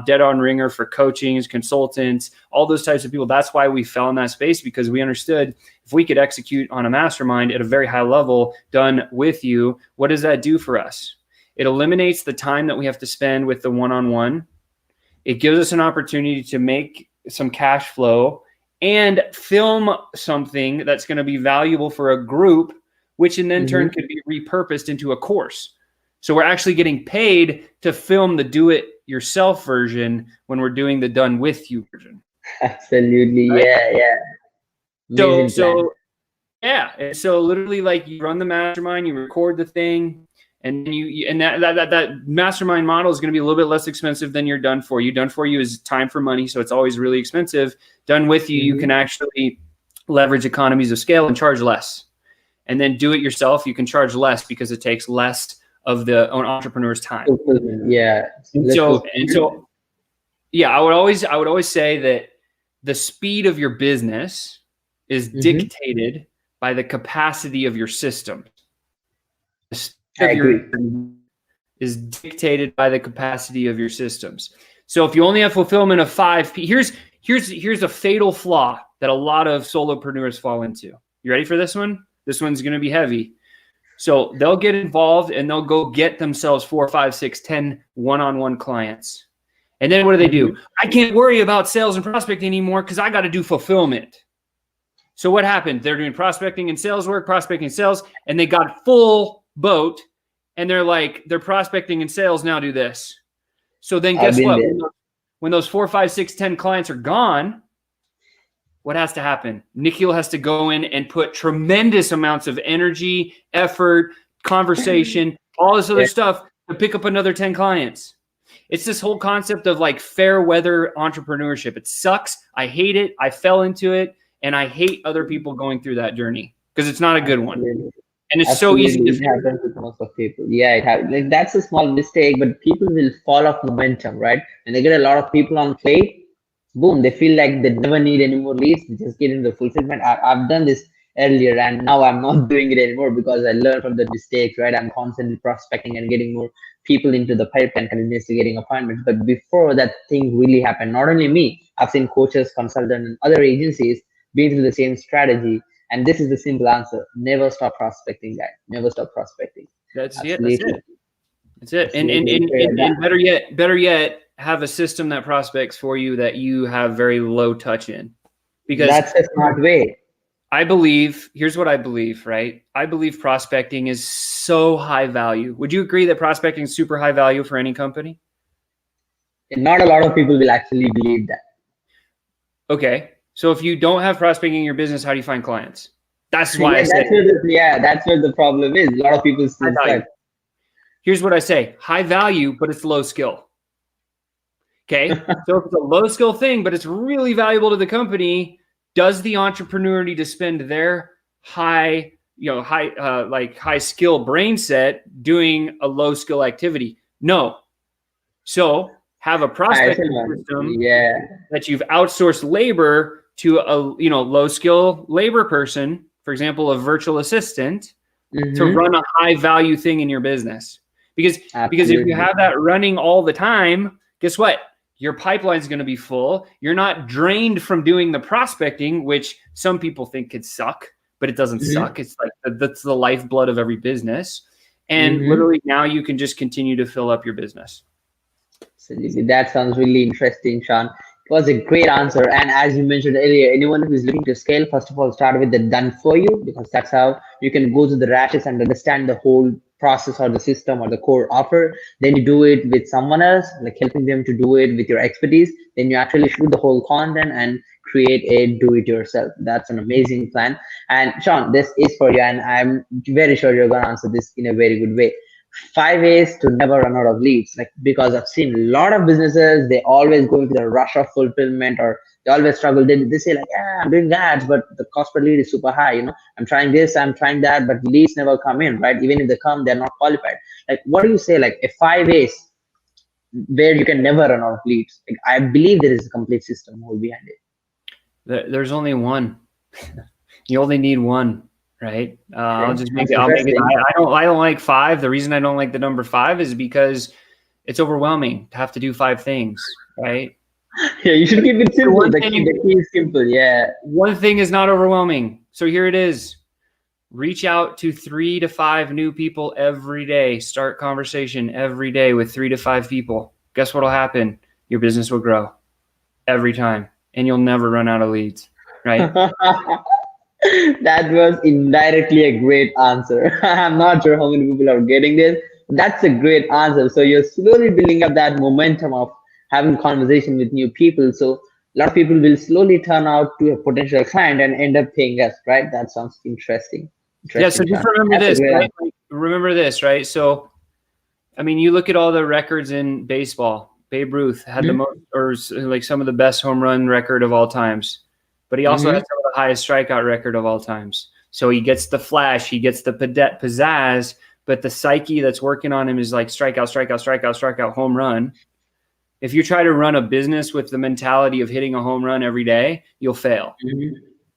Speaker 2: dead on ringer for coachings, consultants, all those types of people. That's why we fell in that space, because we understood if we could execute on a mastermind at a very high level done with you, what does that do for us? It eliminates the time that we have to spend with the one-on-one. It gives us an opportunity to make some cash flow and film something that's going to be valuable for a group, which in then turn could be repurposed into a course. So we're actually getting paid to film the do-it-yourself version when we're doing the done-with-you version.
Speaker 1: Absolutely, right? Yeah.
Speaker 2: So literally, like, you run the mastermind, you record the thing, and that mastermind model is going to be a little bit less expensive than your done for you. Done for you is time for money, so it's always really expensive. Done with you, you can actually leverage economies of scale and charge less. And then do it yourself, you can charge less because it takes less of the entrepreneur's time.
Speaker 1: Yeah.
Speaker 2: I would always say that the speed of your business is dictated by the capacity of your system. The speed of your is dictated by the capacity of your systems. So if you only have fulfillment of 5 here's a fatal flaw that a lot of solopreneurs fall into. You ready for this one? This one's going to be heavy. So they'll get involved and they'll go get themselves 4, 5, 6, 10 one-on-one clients. And then what do? I can't worry about sales and prospecting anymore because I got to do fulfillment. So what happened? They're doing prospecting and sales work, prospecting, sales, and they got full boat. And they're like, they're prospecting and sales, now do this. So then guess what? When those 4, 5, 6, 10 clients are gone, what has to happen? Nikhil has to go in and put tremendous amounts of energy, effort, conversation, all this other stuff to pick up another 10 clients. It's this whole concept of like fair weather entrepreneurship. It sucks. I hate it. I fell into it. And I hate other people going through that journey because it's not a good one. And it's so easy to
Speaker 1: happen with most of people. Yeah, it happens. Like, that's a small mistake, but people will fall off momentum, right? When they get a lot of people on plate, boom, they feel like they never need any more leads. They just get into fulfillment. I've done this earlier and now I'm not doing it anymore because I learned from the mistakes, right? I'm constantly prospecting and getting more people into the pipeline, continuously getting appointments. But before that thing really happened, not only me, I've seen coaches, consultants, and other agencies being through the same strategy. And this is the simple answer. Never stop prospecting, guys. Never stop prospecting.
Speaker 2: That's it. And better yet, have a system that prospects for you that you have very low touch in. Because
Speaker 1: that's a smart way.
Speaker 2: I believe, here's what I believe, right? I believe prospecting is so high value. Would you agree that prospecting is super high value for any company?
Speaker 1: And not a lot of people will actually believe that.
Speaker 2: Okay. So if you don't have prospecting in your business, how do you find clients? That's why
Speaker 1: that's where the problem is. A lot of people still suck.
Speaker 2: Here's what I say: high value, but it's low skill. Okay, so if it's a low skill thing, but it's really valuable to the company, does the entrepreneur need to spend their high skill brain set doing a low skill activity? No. So have a prospecting system that you've outsourced labor to a low skill labor person, for example, a virtual assistant, to run a high value thing in your business. Because if you have that running all the time, guess what? Your pipeline is going to be full. You're not drained from doing the prospecting, which some people think could suck, but it doesn't suck. It's like that's the lifeblood of every business. And literally now you can just continue to fill up your business.
Speaker 1: Absolutely. That sounds really interesting, Sean. It was a great answer. And as you mentioned earlier, anyone who is looking to scale, first of all, start with the done for you, because that's how you can go to the rashes and understand the whole process or the system or the core offer. Then you do it with someone else, like helping them to do it with your expertise. Then you actually shoot the whole content and create a do-it-yourself. That's an amazing plan. And Sean, this is for you, and I'm very sure you're going to answer this in a very good way. 5 ways to never run out of leads. Like, because I've seen a lot of businesses, they always go into the rush of fulfillment, or they always struggle. They say like, yeah, I'm doing that, but the cost per lead is super high. I'm trying this, I'm trying that, but leads never come in, right? Even if they come, they're not qualified. Like, what do you say, like a 5 ways where you can never run out of leads? Like, I believe there is a complete system all behind it.
Speaker 2: There's only one. You only need one. Right. I'll just make it. I don't like 5. The reason I don't like the number 5 is because it's overwhelming to have to do 5 things. Right.
Speaker 1: Yeah. You should keep it simple. The key is simple. Yeah.
Speaker 2: One thing is not overwhelming. So here it is. Reach out to 3 to 5 new people every day. Start conversation every day with 3 to 5 people. Guess what'll happen? Your business will grow every time, and you'll never run out of leads. Right.
Speaker 1: That was indirectly a great answer. I'm not sure how many people are getting this. That's a great answer. So you're slowly building up that momentum of having conversation with new people. So a lot of people will slowly turn out to a potential client and end up paying us, right? That sounds interesting.
Speaker 2: Yeah. So just remember this, right? Remember this, right? So, I mean, you look at all the records in baseball. Babe Ruth had the most, or like some of the best home run record of all times. But he also has some of the highest strikeout record of all times. So he gets the flash, he gets the pizzazz, but the psyche that's working on him is like strikeout, home run. If you try to run a business with the mentality of hitting a home run every day, you'll fail.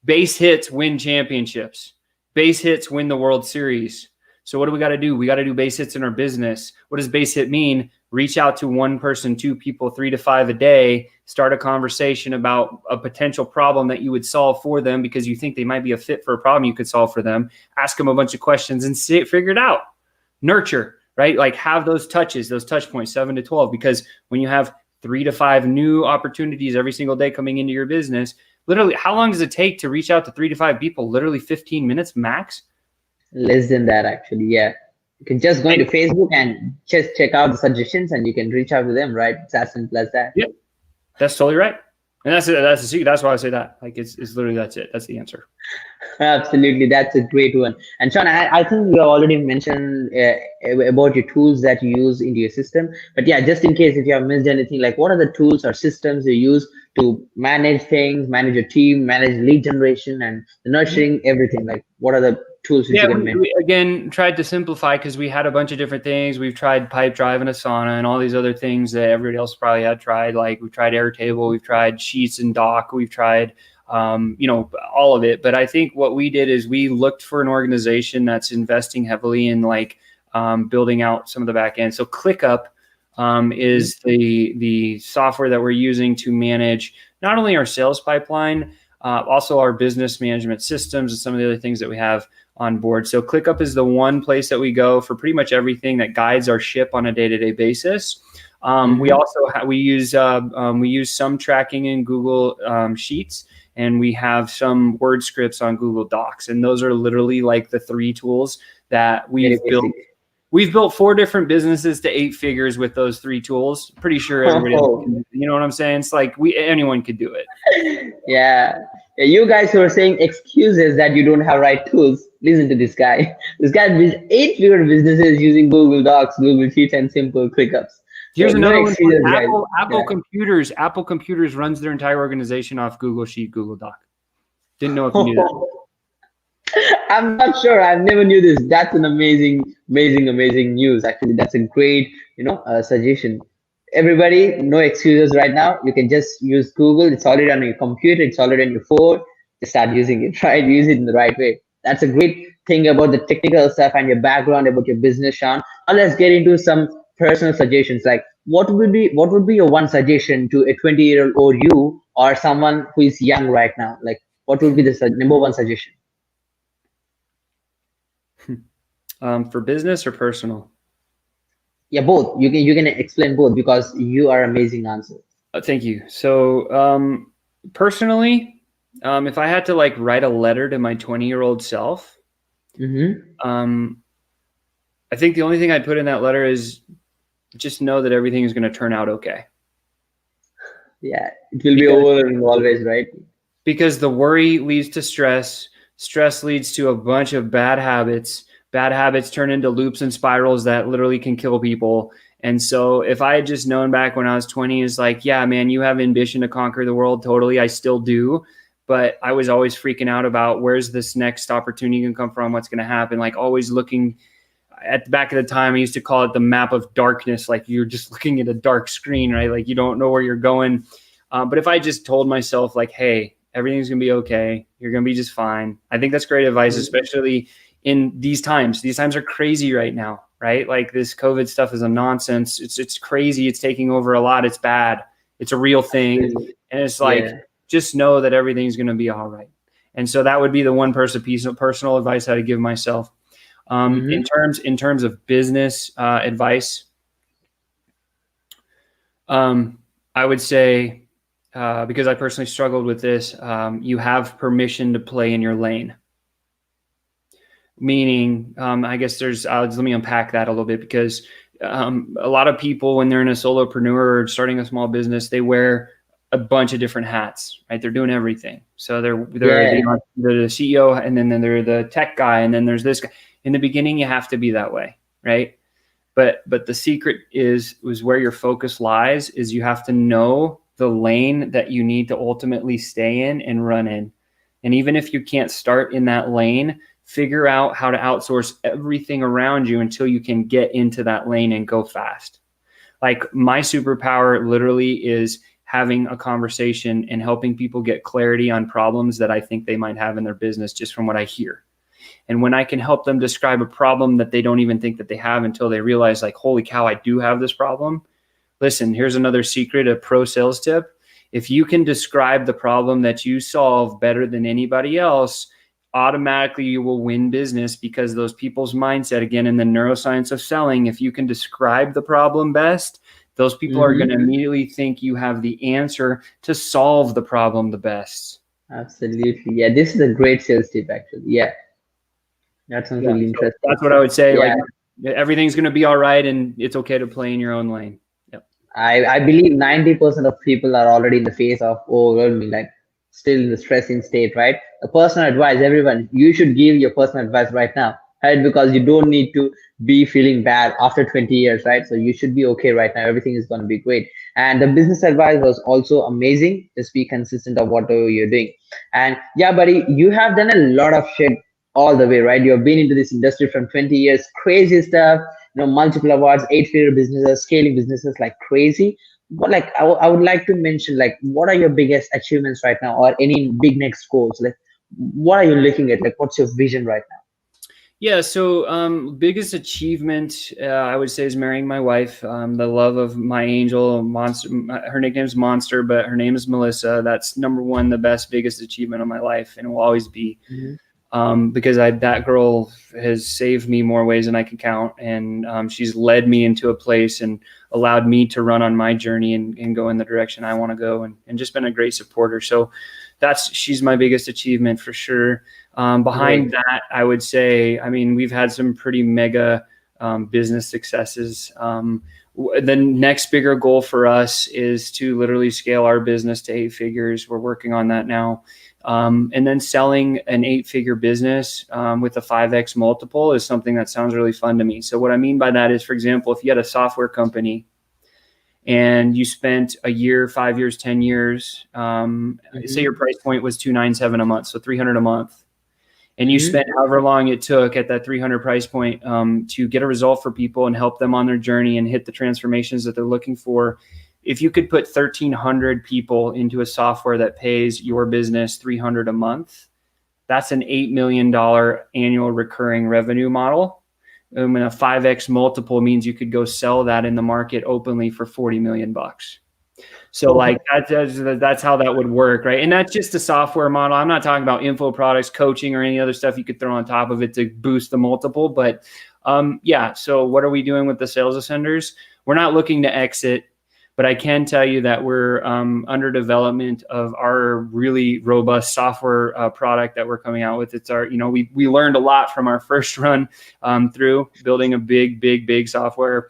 Speaker 2: Base hits win championships. Base hits win the World Series. So what do we got to do? We got to do base hits in our business. What does base hit mean? Reach out to 1 person, 2 people, 3 to 5 a day. Start a conversation about a potential problem that you would solve for them because you think they might be a fit for a problem you could solve for them. Ask them a bunch of questions and figure it out. Nurture, right? Like have those touches, those touch points, 7 to 12, because when you have 3 to 5 new opportunities every single day coming into your business, literally, how long does it take to reach out to 3 to 5 people? Literally 15 minutes max.
Speaker 1: Less than that, actually. Yeah. You can just go into Facebook and just check out the suggestions and you can reach out to them, right? It's as simple as that.
Speaker 2: Yep. That's totally right. And that's it. That's the secret. That's why I say that. Like it's literally, that's it. That's the answer.
Speaker 1: Absolutely. That's a great one. And Sean, I think you already mentioned about your tools that you use into your system. But yeah, just in case if you have missed anything, like what are the tools or systems you use to manage things, manage your team, manage lead generation and the nurturing, everything? Like what are the tools you can manage?
Speaker 2: We again tried to simplify because we had a bunch of different things. We've tried Pipedrive and Asana and all these other things that everybody else probably had tried. Like we've tried Airtable, we've tried Sheets and Doc, we've tried all of it. But I think what we did is we looked for an organization that's investing heavily in like building out some of the back end. So ClickUp is the software that we're using to manage not only our sales pipeline, also our business management systems and some of the other things that we have on board. So ClickUp is the one place that we go for pretty much everything that guides our ship on a day-to-day basis. We also we use some tracking in Google Sheets, and we have some word scripts on Google Docs. And those are literally like the 3 tools that we've built. We've built 4 different businesses to 8 figures with those 3 tools. Pretty sure everybody else can, you know what I'm saying? It's like anyone could do it.
Speaker 1: Yeah. Yeah, you guys who are saying excuses that you don't have right tools, listen to this guy. This guy built 8-figure businesses using Google Docs, Google Sheets, and simple ClickUps.
Speaker 2: Here's
Speaker 1: So
Speaker 2: another
Speaker 1: no
Speaker 2: one.
Speaker 1: excuses, guys.
Speaker 2: Apple Computers. Apple Computers runs their entire organization off Google Sheet, Google Doc. Didn't know if you knew that.
Speaker 1: I'm not sure. I never knew this. That's an amazing news. Actually, that's a great, suggestion. Everybody, no excuses right now. You can just use Google. It's already on your computer. It's already on your phone. Just start using it, right? Use it in the right way. That's a great thing about the technical stuff and your background about your business, Sean. Now let's get into some personal suggestions. Like, what would be your one suggestion to a 20-year-old you or someone who is young right now? Like, what would be the number one suggestion?
Speaker 2: For business or personal?
Speaker 1: Yeah, both. You can explain both because you are amazing answer.
Speaker 2: Thank you. So personally, if I had to like write a letter to my 20-year-old self, I think the only thing I'd put in that letter is just know that everything is going to turn out okay.
Speaker 1: Yeah, it will be overwhelming always, right?
Speaker 2: Because the worry leads to stress. Stress leads to a bunch of bad habits. Bad habits turn into loops and spirals that literally can kill people. And so if I had just known back when I was 20, is like, yeah, man, you have ambition to conquer the world. Totally. I still do. But I was always freaking out about where's this next opportunity going to come from? What's going to happen? Like always looking at the back of the time, I used to call it the map of darkness. Like you're just looking at a dark screen, right? Like you don't know where you're going. But if I just told myself like, hey, everything's going to be okay. You're going to be just fine. I think that's great advice, especially in these times. These times are crazy right now, right? Like this COVID stuff is a nonsense. It's crazy. It's taking over a lot. It's bad. It's a real thing. And it's like, just know that everything's going to be all right. And so that would be the one piece of personal advice I'd give myself. In terms of business advice, I would say, because I personally struggled with this, you have permission to play in your lane. Meaning, I guess let me unpack that a little bit because a lot of people, when they're in a solopreneur or starting a small business, they wear a bunch of different hats, right? They're doing everything. So they're the CEO, and then they're the tech guy, and then there's this guy. In the beginning, you have to be that way, right? But the secret is where your focus lies is you have to know the lane that you need to ultimately stay in and run in. And even if you can't start in that lane, figure out how to outsource everything around you until you can get into that lane and go fast. Like my superpower literally is having a conversation and helping people get clarity on problems that I think they might have in their business just from what I hear. And when I can help them describe a problem that they don't even think that they have until they realize like, holy cow, I do have this problem. Listen, here's another secret, a pro sales tip. If you can describe the problem that you solve better than anybody else, automatically you will win business because those people's mindset, again, in the neuroscience of selling, if you can describe the problem best, those people are going to immediately think you have the answer to solve the problem the best.
Speaker 1: Absolutely. Yeah, this is a great sales tip, actually. Yeah. That sounds really interesting.
Speaker 2: That's what I would say. Yeah. Like everything's going to be all right and it's okay to play in your own lane. Yep.
Speaker 1: I believe 90% of people are already in the phase of overwhelming, like still in the stressing state, right? The personal advice, everyone, you should give your personal advice right now, right? Because you don't need to be feeling bad after 20 years, right? So you should be okay right now. Everything is going to be great. And the business advice was also amazing. Just be consistent of whatever you're doing. And yeah, buddy, you have done a lot of shit all the way, right? You've been into this industry from 20 years, crazy stuff, multiple awards, 8-figure businesses, scaling businesses like crazy. But like, I would like to mention, like, what are your biggest achievements right now or any big next goals? Like, what are you looking at? Like, what's your vision right now?
Speaker 2: Yeah. So, biggest achievement, I would say is marrying my wife, the love of my angel, Monster. Her nickname's Monster, but her name is Melissa. That's number one, the biggest achievement of my life. And it will always be. Because that girl has saved me more ways than I can count. And she's led me into a place and allowed me to run on my journey and go in the direction I want to go and just been a great supporter. So she's my biggest achievement for sure. Behind that, I would say, I mean, we've had some pretty mega business successes. The next bigger goal for us is to literally scale our business to 8 figures. We're working on that now. And then selling an 8-figure business with a 5x multiple is something that sounds really fun to me. So what I mean by that is, for example, if you had a software company and you spent a year, 5 years, 10 years, say your price point was $297 a month, so $300 a month. And you spent however long it took at that 300 price point to get a result for people and help them on their journey and hit the transformations that they're looking for. If you could put 1,300 people into a software that pays your business $300 a month, that's an $8 million annual recurring revenue model. And a 5x multiple means you could go sell that in the market openly for $40 million. So like that's how that would work, right? And that's just a software model. I'm not talking about info products, coaching, or any other stuff you could throw on top of it to boost the multiple. But yeah, so what are we doing with the sales ascenders? We're not looking to exit, but I can tell you that we're under development of our really robust software product that we're coming out with. It's our, we learned a lot from our first run through building a big software.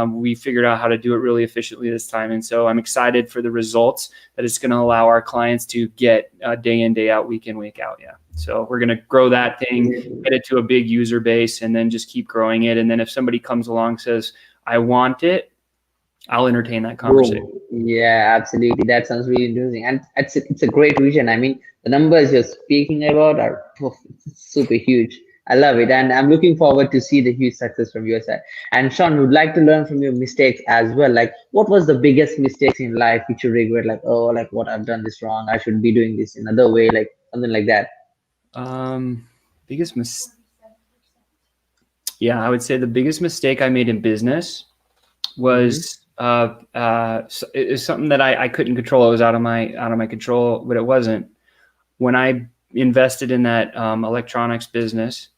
Speaker 2: We figured out how to do it really efficiently this time. And so I'm excited for the results that it's going to allow our clients to get day in, day out, week in, week out. Yeah. So we're going to grow that thing, get it to a big user base, and then just keep growing it. And then if somebody comes along and says, I want it, I'll entertain that conversation.
Speaker 1: Yeah, absolutely. That sounds really interesting. And it's a great vision. I mean, the numbers you're speaking about are super huge. I love it. And I'm looking forward to see the huge success from your side. And Sean, would like to learn from your mistakes as well. Like, what was the biggest mistakes in life which you regret? Like, oh, like what I've done this wrong. I should be doing this another way, like something like that.
Speaker 2: Biggest mistake. Yeah, I would say the biggest mistake I made in business was it's something that I couldn't control. It was out of my control, but it wasn't. When I invested in that electronics business,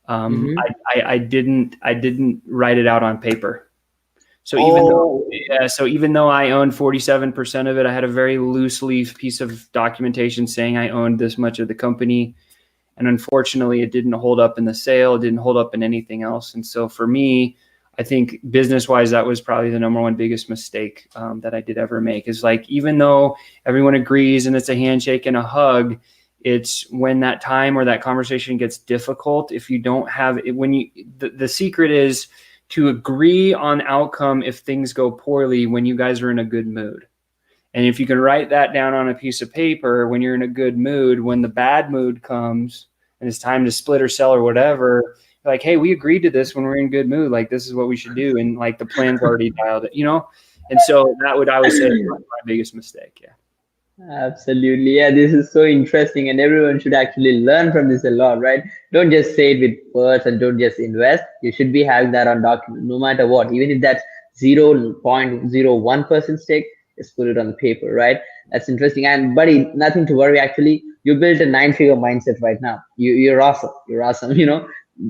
Speaker 2: I didn't write it out on paper. So even though I owned 47% of it, I had a very loose leaf piece of documentation saying I owned this much of the company. And unfortunately, it didn't hold up in the sale. It didn't hold up in anything else. And so for me, I think business-wise, that was probably the number one biggest mistake that I did ever make. Is like, even though everyone agrees and it's a handshake and a hug, it's when that time or that conversation gets difficult. If you don't have it, the secret is to agree on outcome if things go poorly when you guys are in a good mood. And if you can write that down on a piece of paper when you're in a good mood, when the bad mood comes and it's time to split or sell or whatever, like, hey, we agreed to this when we're in good mood. Like, this is what we should do. And like the plan's already dialed it, And so I would say my biggest mistake. Yeah.
Speaker 1: Absolutely. Yeah, this is so interesting, and everyone should actually learn from this a lot, right? Don't just say it with words and don't just invest. You should be having that on document, no matter what. Even if that's 0.01% stake, just put it on paper, right? That's interesting. And buddy, nothing to worry. Actually, you built a 9-figure mindset right now. You're awesome. You're awesome.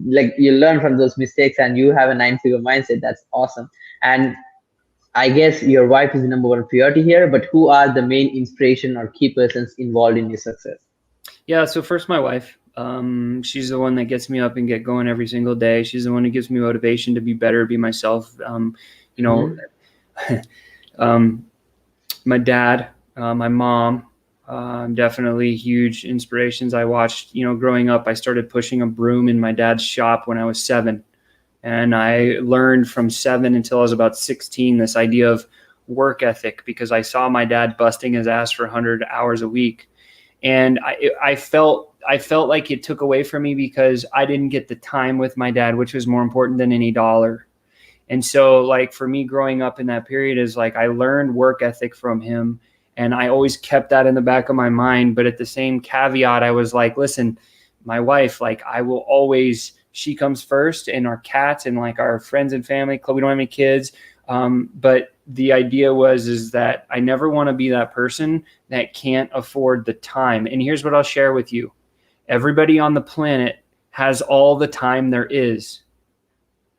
Speaker 1: Like you learn from those mistakes and you have a 9-figure mindset. That's awesome. And I guess your wife is the number one priority here, but who are the main inspiration or key persons involved in your success?
Speaker 2: Yeah. So first, my wife. She's the one that gets me up and get going every single day. She's the one who gives me motivation to be better, be myself. My dad, my mom, definitely huge inspirations. I watched, growing up, I started pushing a broom in my dad's shop when I was 7. And I learned from 7 until I was about 16, this idea of work ethic, because I saw my dad busting his ass for 100 hours a week. And I felt like it took away from me because I didn't get the time with my dad, which was more important than any dollar. And so like for me growing up in that period is like, I learned work ethic from him, and I always kept that in the back of my mind. But at the same caveat, I was like, listen, my wife, like I will always, she comes first, and our cats and like our friends and family. We don't have any kids. But the idea is that I never want to be that person that can't afford the time. And here's what I'll share with you. Everybody on the planet has all the time there is.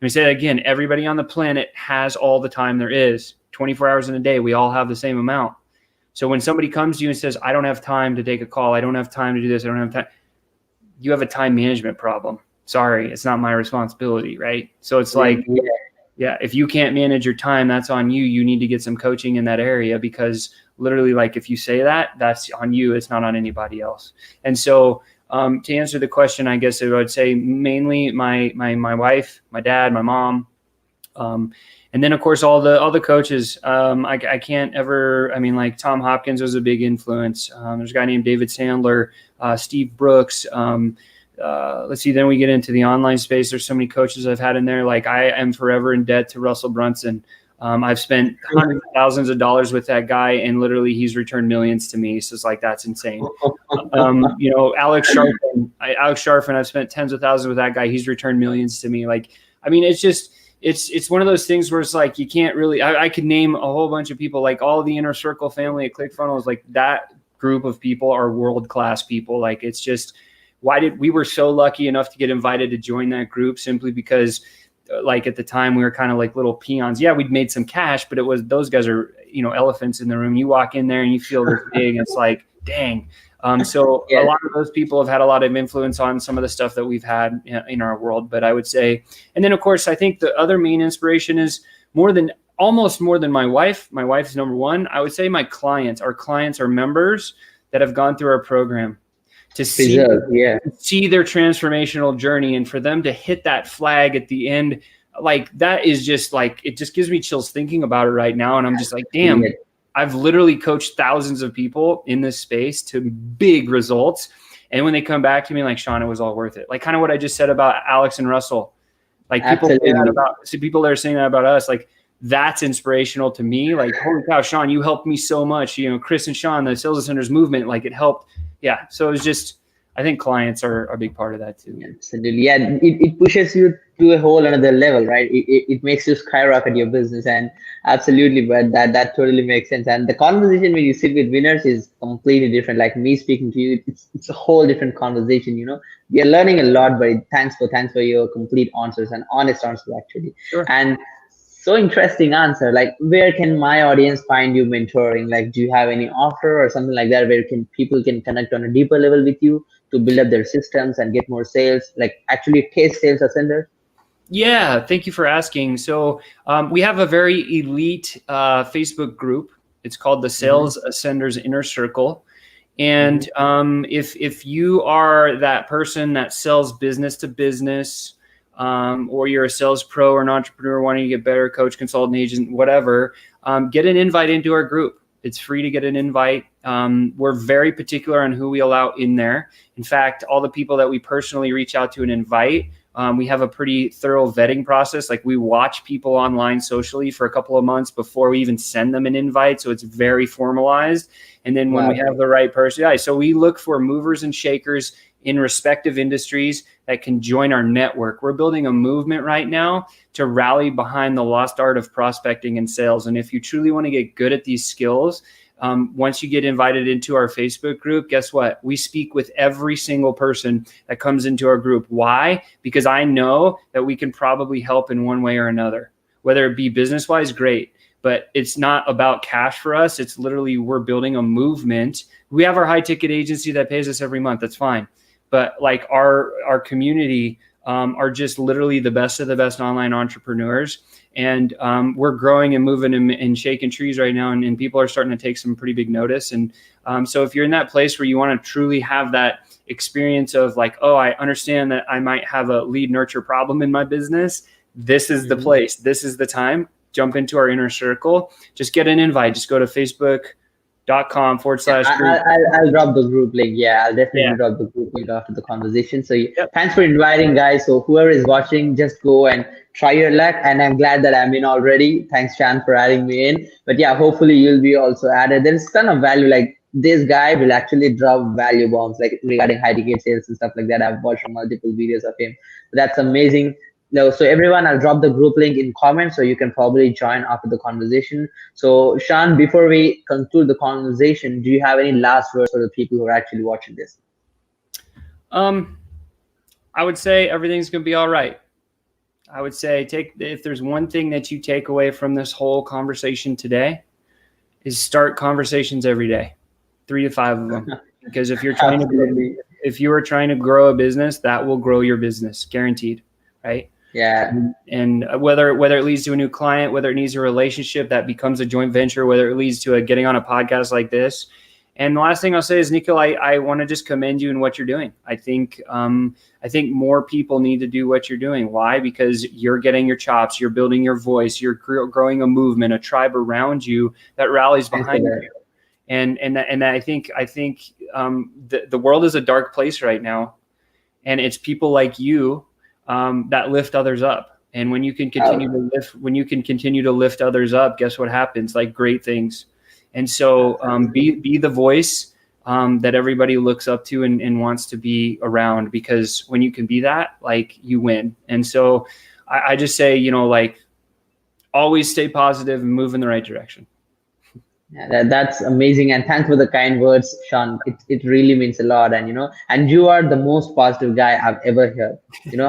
Speaker 2: Let me say that again. Everybody on the planet has all the time there is. 24 hours in a day, we all have the same amount. So when somebody comes to you and says, I don't have time to take a call, I don't have time to do this, I don't have time, you have a time management problem. sorry, it's not my responsibility, right? So it's like, yeah, if you can't manage your time, that's on you. You need to get some coaching in that area, because literally, like, if you say that, that's on you. It's not on anybody else. And so to answer the question, I guess I would say mainly my wife, my dad, my mom, and then of course all the coaches. I can't ever. I mean, like Tom Hopkins was a big influence. There's a guy named David Sandler, Steve Brooks. Let's see, then we get into the online space. There's so many coaches I've had in there. Like, I am forever in debt to Russell Brunson. I've spent hundreds of thousands of dollars with that guy, and literally he's returned millions to me. So it's like, that's insane. Alex Sharfin, I've spent tens of thousands with that guy. He's returned millions to me. Like, I mean, it's just, it's one of those things where it's like, you can't really, I could name a whole bunch of people, like all the Inner Circle family at ClickFunnels, like that group of people are world-class people. Like, it's just, we were so lucky enough to get invited to join that group, simply because like at the time we were kind of like little peons. Yeah, we'd made some cash, but it was, those guys are, elephants in the room. You walk in there and you feel this big, and it's like, dang. So a lot of those people have had a lot of influence on some of the stuff that we've had in our world. But I would say, and then of course, I think the other main inspiration is almost more than my wife. My wife is number one. I would say our clients are members that have gone through our program, to see their transformational journey, and for them to hit that flag at the end, like, that is just like, it just gives me chills thinking about it right now. And I'm just like, damn, I've literally coached thousands of people in this space to big results. And when they come back to me, like, Sean, it was all worth it. Like, kind of what I just said about Alex and Russell, like people that are saying that about us, like, that's inspirational to me. Like, holy cow, Sean, you helped me so much. Chris and Sean, the Sales Ascenders movement, like, it helped. Yeah. So it was just, I think clients are a big part of that too.
Speaker 1: Absolutely. Yeah. It pushes you to a whole another level, right? It makes you skyrocket your business, and absolutely, but that totally makes sense. And the conversation when you sit with winners is completely different. Like me speaking to you, it's a whole different conversation. We are learning a lot, but thanks for your complete answers and honest answers, actually.
Speaker 2: Sure.
Speaker 1: And so interesting answer. Like, where can my audience find you mentoring? Like, do you have any offer or something like that where people can connect on a deeper level with you to build up their systems and get more sales, like actually case sales ascender?
Speaker 2: Yeah, thank you for asking. So we have a very elite Facebook group. It's called the Sales Ascenders Inner Circle. And if you are that person that sells business to business, or you're a sales pro or an entrepreneur wanting to get better, coach, consultant, agent, whatever, get an invite into our group. It's free to get an invite. We're very particular on who we allow in there. In fact, all the people that we personally reach out to and invite, we have a pretty thorough vetting process. Like, we watch people online socially for a couple of months before we even send them an invite. So it's very formalized. And then when we have the right person, so we look for movers and shakers in respective industries that can join our network. We're building a movement right now to rally behind the lost art of prospecting and sales. And if you truly want to get good at these skills, once you get invited into our Facebook group, guess what? We speak with every single person that comes into our group. Why? Because I know that we can probably help in one way or another, whether it be business-wise, great. But it's not about cash for us. It's literally, we're building a movement. We have our high ticket agency that pays us every month. That's fine. But like our community are just literally the best of the best online entrepreneurs. And we're growing and moving and shaking trees right now. And people are starting to take some pretty big notice. And so if you're in that place where you want to truly have that experience of like, oh, I understand that I might have a lead nurture problem in my business, this is the place. This is the time. Jump into our inner circle. Just get an invite. Just go to facebook.com/group.
Speaker 1: I'll drop the group link. Yeah, I'll definitely drop the group link after the conversation. So thanks for inviting, guys. So whoever is watching, just go and try your luck. And I'm glad that I'm in already. Thanks, Chan, for adding me in. But yeah, hopefully you'll be also added. There's a ton of value. Like, this guy will actually drop value bombs, like regarding high ticket sales and stuff like that. I've watched multiple videos of him. That's amazing. No, so everyone, I'll drop the group link in comments so you can probably join after the conversation. So Sean, before we conclude the conversation, do you have any last words for the people who are actually watching this?
Speaker 2: I would say everything's going to be all right. I would say if there's one thing that you take away from this whole conversation today, is start conversations every day, 3 to 5 of them. Because if you're trying to if you are trying to grow a business, that will grow your business, guaranteed, right?
Speaker 1: Yeah.
Speaker 2: And whether it leads to a new client, whether it needs a relationship that becomes a joint venture, whether it leads to getting on a podcast like this. And the last thing I'll say is, Nikhil, I want to just commend you in what you're doing. I think more people need to do what you're doing. Why? Because you're getting your chops, you're building your voice, you're growing a movement, a tribe around you that rallies behind you. And I think the world is a dark place right now, and it's people like you that lift others up. And when you can continue to lift others up, guess what happens? Like great things. And so be the voice that everybody looks up to and wants to be around, because when you can be that, like, you win. And so I just say, like, always stay positive and move in the right direction.
Speaker 1: Yeah, that's amazing, and thanks for the kind words, Sean. It really means a lot, and and you are the most positive guy I've ever heard.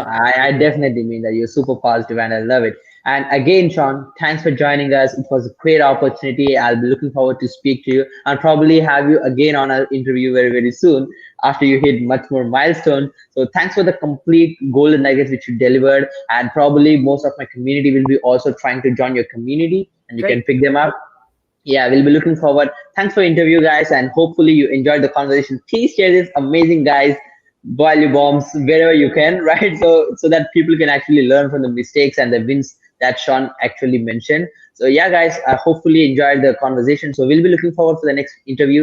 Speaker 1: I definitely mean that. You're super positive, and I love it. And again, Sean, thanks for joining us. It was a great opportunity. I'll be looking forward to speak to you, and probably have you again on our interview very, very soon after you hit much more milestone. So thanks for the complete golden nuggets which you delivered, and probably most of my community will be also trying to join your community, and you can pick them up. Yeah, we'll be looking forward. Thanks for interview, guys, and hopefully you enjoyed the conversation. Please share this amazing guys value bombs wherever you can, right? So that people can actually learn from the mistakes and the wins that Sean actually mentioned. So yeah, guys, I hopefully enjoyed the conversation. So we'll be looking forward for the next interview.